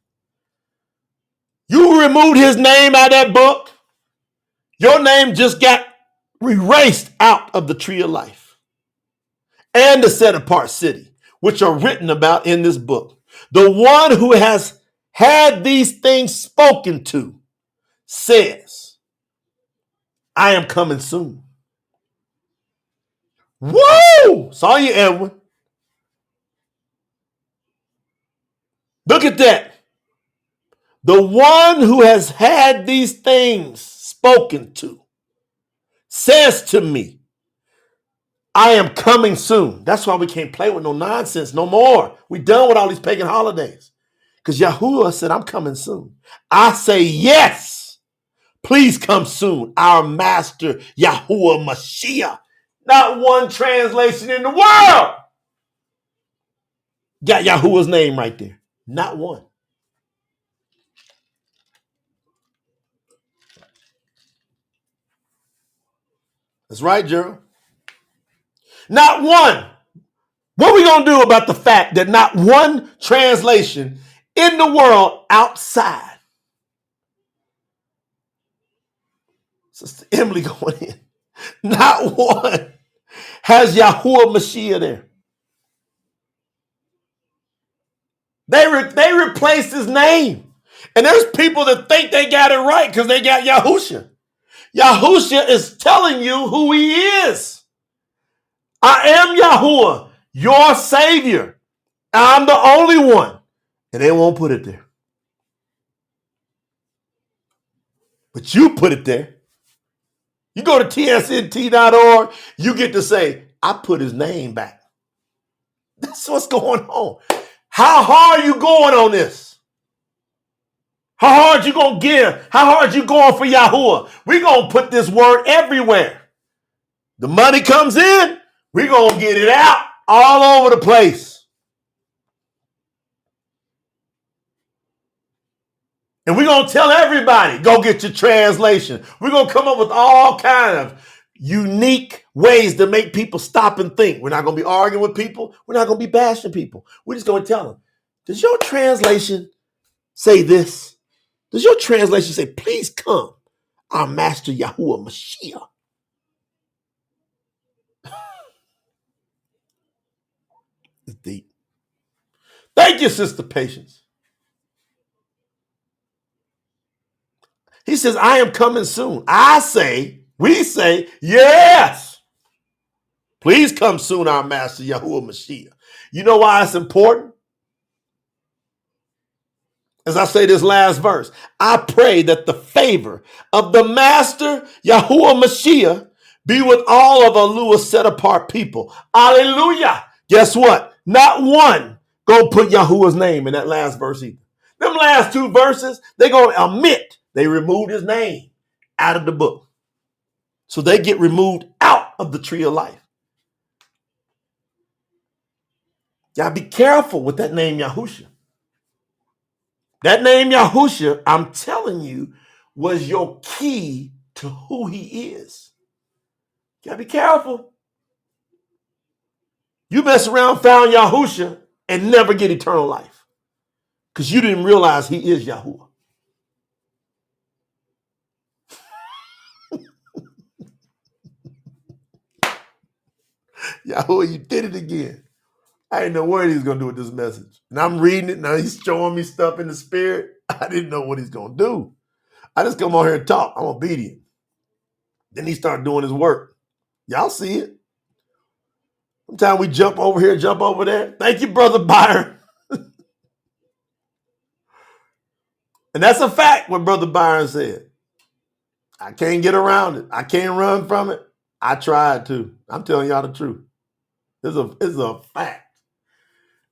You removed his name out of that book. Your name just got erased out of the tree of life and the set apart city, which are written about in this book. The one who has had these things spoken to says, I am coming soon. Woo! Saw you, Edwin. Look at that. The one who has had these things spoken to says to me, I am coming soon. That's why we can't play with no nonsense no more. We done with all these pagan holidays. Because Yahuwah said, I'm coming soon. I say, yes, please come soon. Our master, Yahuwah Mashiach. Not one translation in the world got Yahuwah's name right there. Not one. That's right, Gerald. Not one. What are we going to do about the fact that not one translation in the world outside? Sister Emily going in. Not one has Yahuwah Mashiach there. They replaced his name. And there's people that think they got it right because they got Yahushua. Yahushua is telling you who he is. I am Yahuwah, your savior. I'm the only one. And they won't put it there. But you put it there. You go to tsnt.org, you get to say, I put his name back. That's what's going on. How hard you going on this? How hard you going to give? How hard you going for Yahuwah? We're going to put this word everywhere. The money comes in, we're going to get it out all over the place. And we're going to tell everybody, go get your translation. We're going to come up with all kind of unique ways to make people stop and think. We're not going to be arguing with people. We're not going to be bashing people. We're just going to tell them, does your translation say this? Does your translation say, please come, our Master YAHUAH Mashiach? It's deep. Thank you, Sister Patience. He says, I am coming soon. We say, yes. Please come soon, our Master YAHUAH Mashiach. You know why it's important? As I say this last verse, I pray that the favor of the Master YAHUAH Mashiach be with all of Yahuwah's set apart people. Hallelujah. Guess what? Not one go put Yahuwah's name in that last verse either. Them last two verses, they're going to omit. They removed his name out of the book. So they get removed out of the tree of life. Y'all be careful with that name Yahusha. That name Yahusha, I'm telling you, was your key to who he is. You gotta be careful. You mess around, found Yahusha, and never get eternal life. Because you didn't realize he is Yahuwah. Yahuwah, you did it again. I didn't know what he's gonna do with this message. And I'm reading it, now he's showing me stuff in the spirit. I didn't know what he's gonna do. I just come on here and talk. I'm obedient. Then he started doing his work. Y'all see it. Sometimes we jump over here, jump over there. Thank you, Brother Byron. And that's a fact what Brother Byron said. I can't get around it. I can't run from it. I tried to. I'm telling y'all the truth. It's a fact.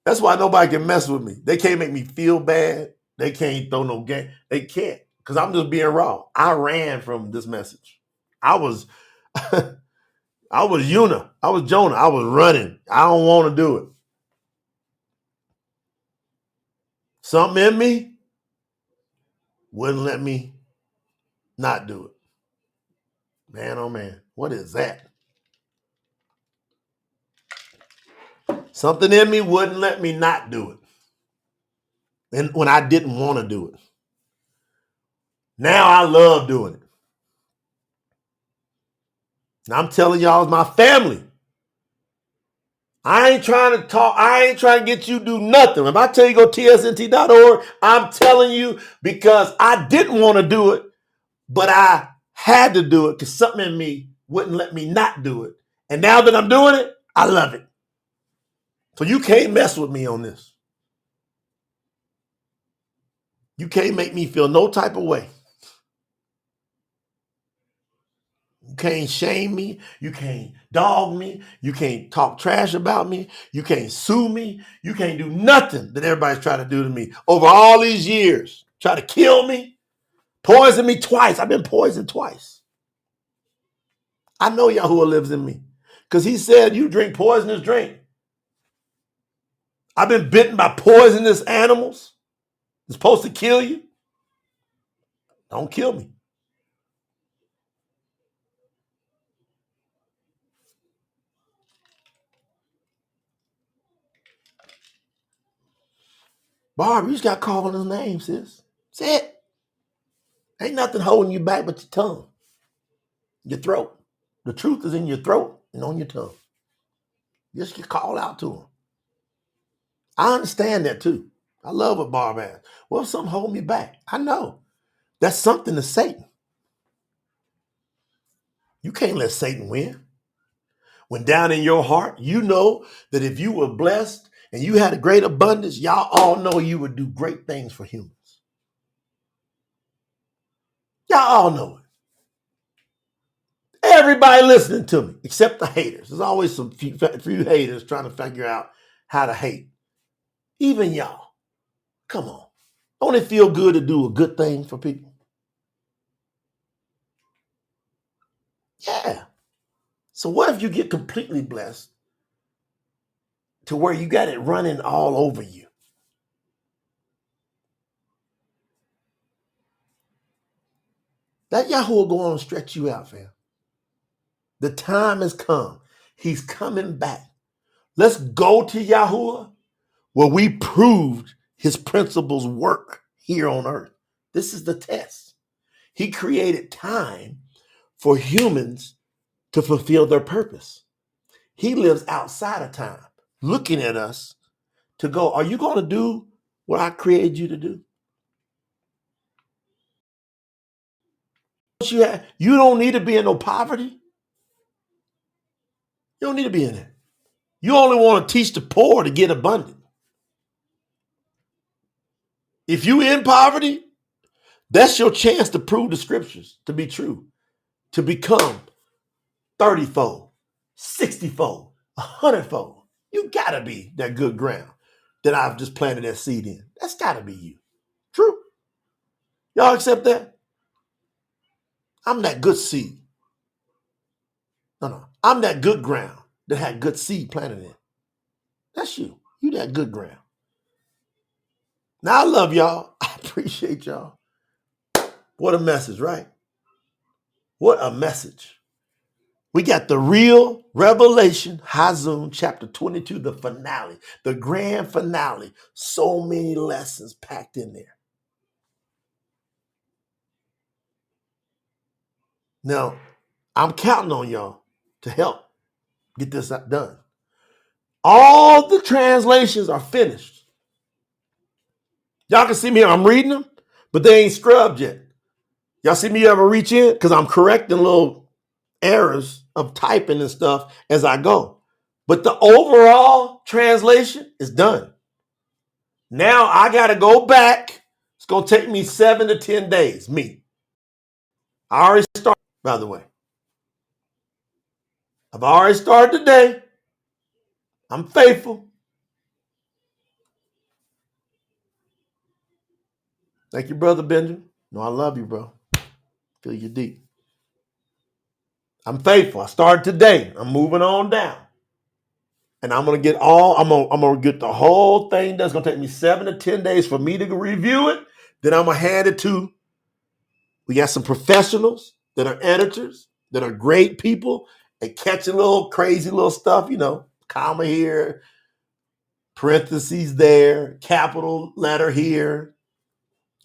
That's why nobody can mess with me. They can't make me feel bad. They can't throw no game. They can't. Because I'm just being raw. I ran from this message. I was I was Jonah. I was running. I don't want to do it. Something in me wouldn't let me not do it. Man, oh man, what is that? Something in me wouldn't let me not do it. And when I didn't want to do it. Now I love doing it. And I'm telling y'all, it's my family. I ain't trying to talk. I ain't trying to get you to do nothing. If I tell you go tsnt.org, I'm telling you because I didn't want to do it, but I had to do it because something in me wouldn't let me not do it. And now that I'm doing it, I love it. So you can't mess with me on this. You can't make me feel no type of way. You can't shame me. You can't dog me. You can't talk trash about me. You can't sue me. You can't do nothing that everybody's trying to do to me over all these years. Try to kill me, poison me twice. I've been poisoned twice. I know Yahuwah lives in me because he said you drink poisonous drink. I've been bitten by poisonous animals. It's supposed to kill you. Don't kill me. Barb, you just got called his name, sis. That's it. Ain't nothing holding you back but your tongue, your throat. The truth is in your throat and on your tongue. Just get called out to him. I understand that too. I love what Barb asked. Well, if something hold me back, I know. That's something to Satan. You can't let Satan win. When down in your heart, you know that if you were blessed and you had a great abundance, y'all all know you would do great things for humans. Y'all all know it. Everybody listening to me, except the haters. There's always some few haters trying to figure out how to hate. Even y'all. Come on. Don't it feel good to do a good thing for people? Yeah. So what if you get completely blessed to where you got it running all over you? That Yahuwah go on and stretch you out, fam. The time has come. He's coming back. Let's go to Yahuwah where we proved his principles work here on earth. This is the test. He created time for humans to fulfill their purpose. He lives outside of time, looking at us to go, are you going to do what I created you to do? You don't need to be in no poverty. You don't need to be in it. You only want to teach the poor to get abundant. If you in poverty, that's your chance to prove the scriptures to be true, to become 30-fold, 60-fold, 100-fold. You got to be that good ground that I've just planted that seed in. That's got to be you. True. Y'all accept that? I'm that good seed. No. I'm that good ground that had good seed planted in. That's you. You that good ground. Now I love y'all. I appreciate y'all. What a message, right? What a message. We got the real revelation, Hazun, chapter 22, the finale, the grand finale. So many lessons packed in there. Now, I'm counting on y'all to help get this done. All the translations are finished. Y'all can see me here. I'm reading them, but they ain't scrubbed yet. Y'all see me ever reach in? Because I'm correcting little errors of typing and stuff as I go. But the overall translation is done. Now I got to go back. It's going to take me 7 to 10 days. Me. I already started, by the way. I've already started today. I'm faithful. Thank you, Brother Benjamin. No, I love you, bro. Feel you deep. I'm faithful. I started today. I'm moving on down. And I'm gonna get the whole thing. That's gonna take me 7 to 10 days for me to review it. Then I'm gonna hand it to. We got some professionals that are editors that are great people and catching little crazy little stuff, comma here, parentheses there, capital letter here.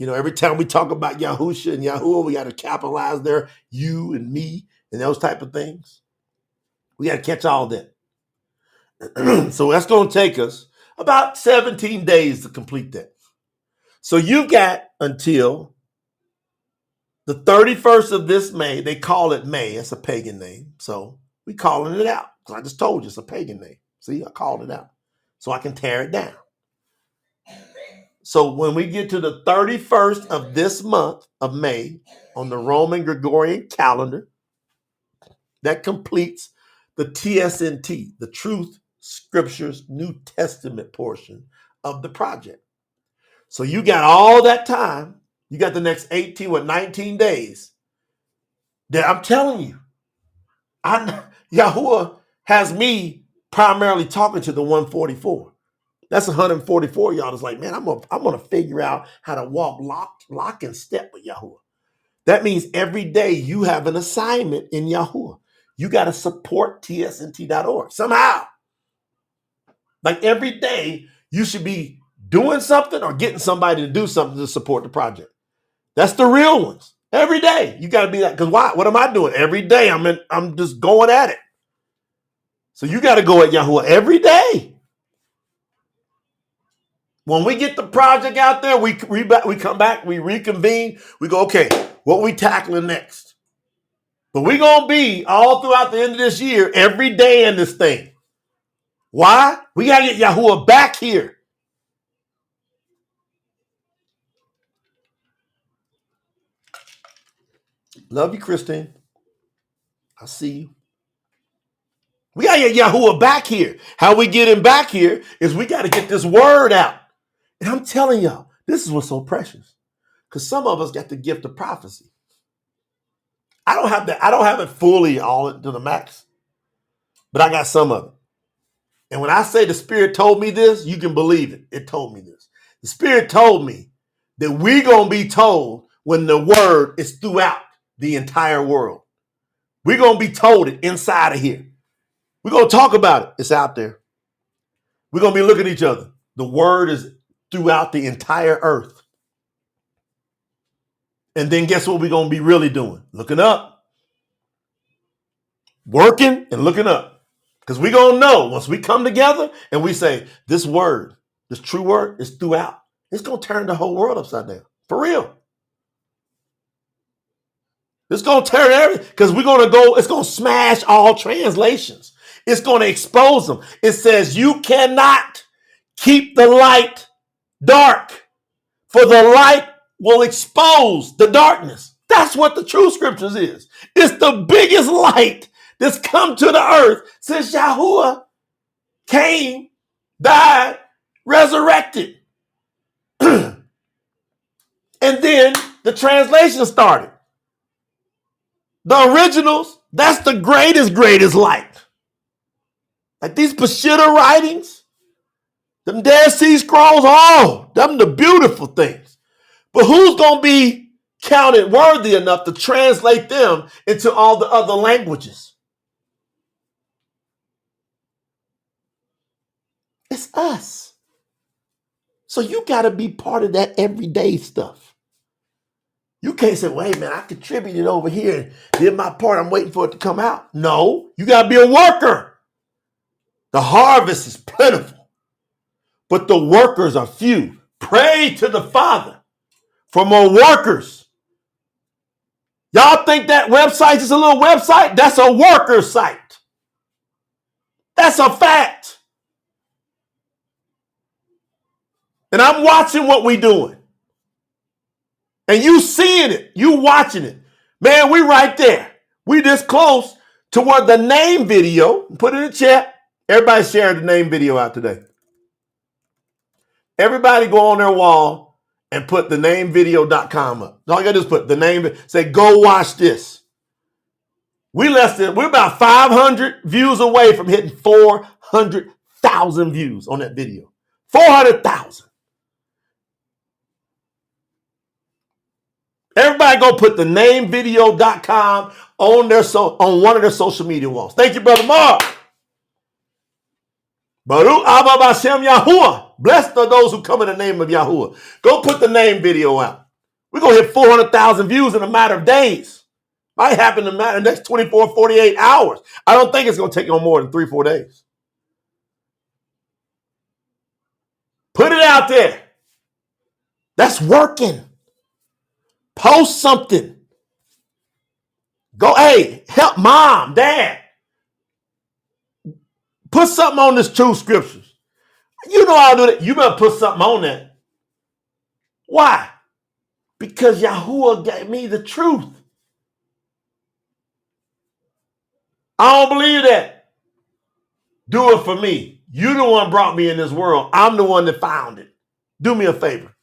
Every time we talk about Yahusha and Yahuwah, we got to capitalize there, you and me and those type of things. We got to catch all that. So that's going to take us about 17 days to complete that. So you've got until the 31st of this May. They call it May. It's a pagan name. So we calling it out. Because I just told you it's a pagan name. See, I called it out. So I can tear it down. So when we get to the 31st of this month of May on the Roman Gregorian calendar, that completes the TSNT, the Truth Scriptures New Testament portion of the project. So you got all that time. You got the next 19 days that I'm telling you. Yahuwah has me primarily talking to the 144. That's 144, y'all. It's like, man, I'm gonna figure out how to walk lock and step with Yahuwah. That means every day you have an assignment in Yahuwah. You got to support tsnt.org somehow. Like every day, you should be doing something or getting somebody to do something to support the project. That's the real ones. Every day, you got to be like, because why? What am I doing? Every day, I'm just going at it. So you got to go at Yahuwah every day. When we get the project out there, we come back, we reconvene, we go, okay, what we tackling next? But we're going to be all throughout the end of this year, every day in this thing. Why? We got to get Yahuwah back here. Love you, Christine. I see you. We got to get Yahuwah back here. How we get him back here is we got to get this word out. And I'm telling y'all, this is what's so precious. Because some of us got the gift of prophecy. I don't have it fully all to the max, but I got some of it. And when I say the Spirit told me this, you can believe it. It told me this. The Spirit told me that we're going to be told when the word is throughout the entire world. We're going to be told it inside of here. We're going to talk about it. It's out there. We're going to be looking at each other. The word is throughout the entire earth. And then guess what we're going to be really doing? Looking up. Working and looking up. Because we're going to know once we come together and we say, this word, this true word is throughout. It's going to turn the whole world upside down. For real. It's going to turn everything. Because we're going to go, it's going to smash all translations. It's going to expose them. It says you cannot keep the light dark, for the light will expose the darkness. That's what the true scriptures is. It's the biggest light that's come to the earth since Yahuwah came, died, resurrected. And then the translation started. The originals, that's the greatest light. Like these Peshitta writings, them Dead Sea Scrolls, oh, them the beautiful things. But who's going to be counted worthy enough to translate them into all the other languages? It's us. So you got to be part of that everyday stuff. You can't say, well, hey, man, I contributed over here and did my part. I'm waiting for it to come out. No, you got to be a worker. The harvest is plentiful, but the workers are few. Pray to the Father for more workers. Y'all think that website is a little website? That's a worker site. That's a fact. And I'm watching what we doing. And you seeing it. You watching it. Man, we right there. We this close to where the name video, put it in the chat. Everybody share the name video out today. Everybody go on their wall and put the namevideo.com up. All you gotta do is put the name, say, go watch this. We're about 500 views away from hitting 400,000 views on that video. 400,000. Everybody go put the namevideo.com on one of their social media walls. Thank you, Brother Mark. Baruch Abba Bashem Yahuwah. Blessed are those who come in the name of Yahuwah. Go put the name video out. We're going to hit 400,000 views in a matter of days. Might happen in the next 24, 48 hours. I don't think it's going to take no more than 3-4 days. Put it out there. That's working. Post something. Go, hey, help mom, dad. Put something on this true scriptures. You know I'll do that. You better put something on that. Why? Because Yahuwah gave me the truth. I don't believe that. Do it for me. You the one brought me in this world. I'm the one that found it. Do me a favor.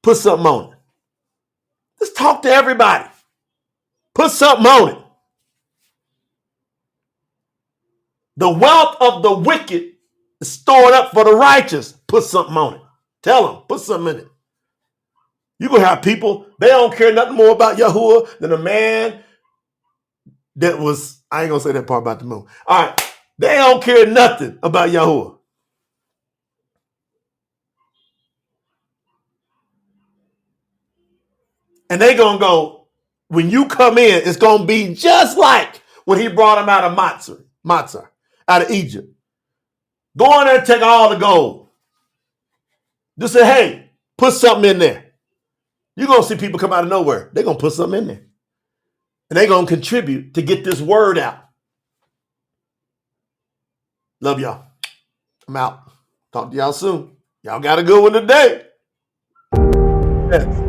Put something on it. Let's talk to everybody. Put something on it. The wealth of the wicked is stored up for the righteous. Put something on it. Tell them. Put something in it. You're going to have people, they don't care nothing more about Yahuwah than a man that was, I ain't going to say that part about the moon. All right. They don't care nothing about Yahuwah. And they going to go, when you come in, it's going to be just like when he brought him out of Matzah, out of Egypt. Go in there and take all the gold. Just say, hey, put something in there. You're going to see people come out of nowhere. They're going to put something in there. And they're going to contribute to get this word out. Love y'all. I'm out. Talk to y'all soon. Y'all got a good one today. Yes.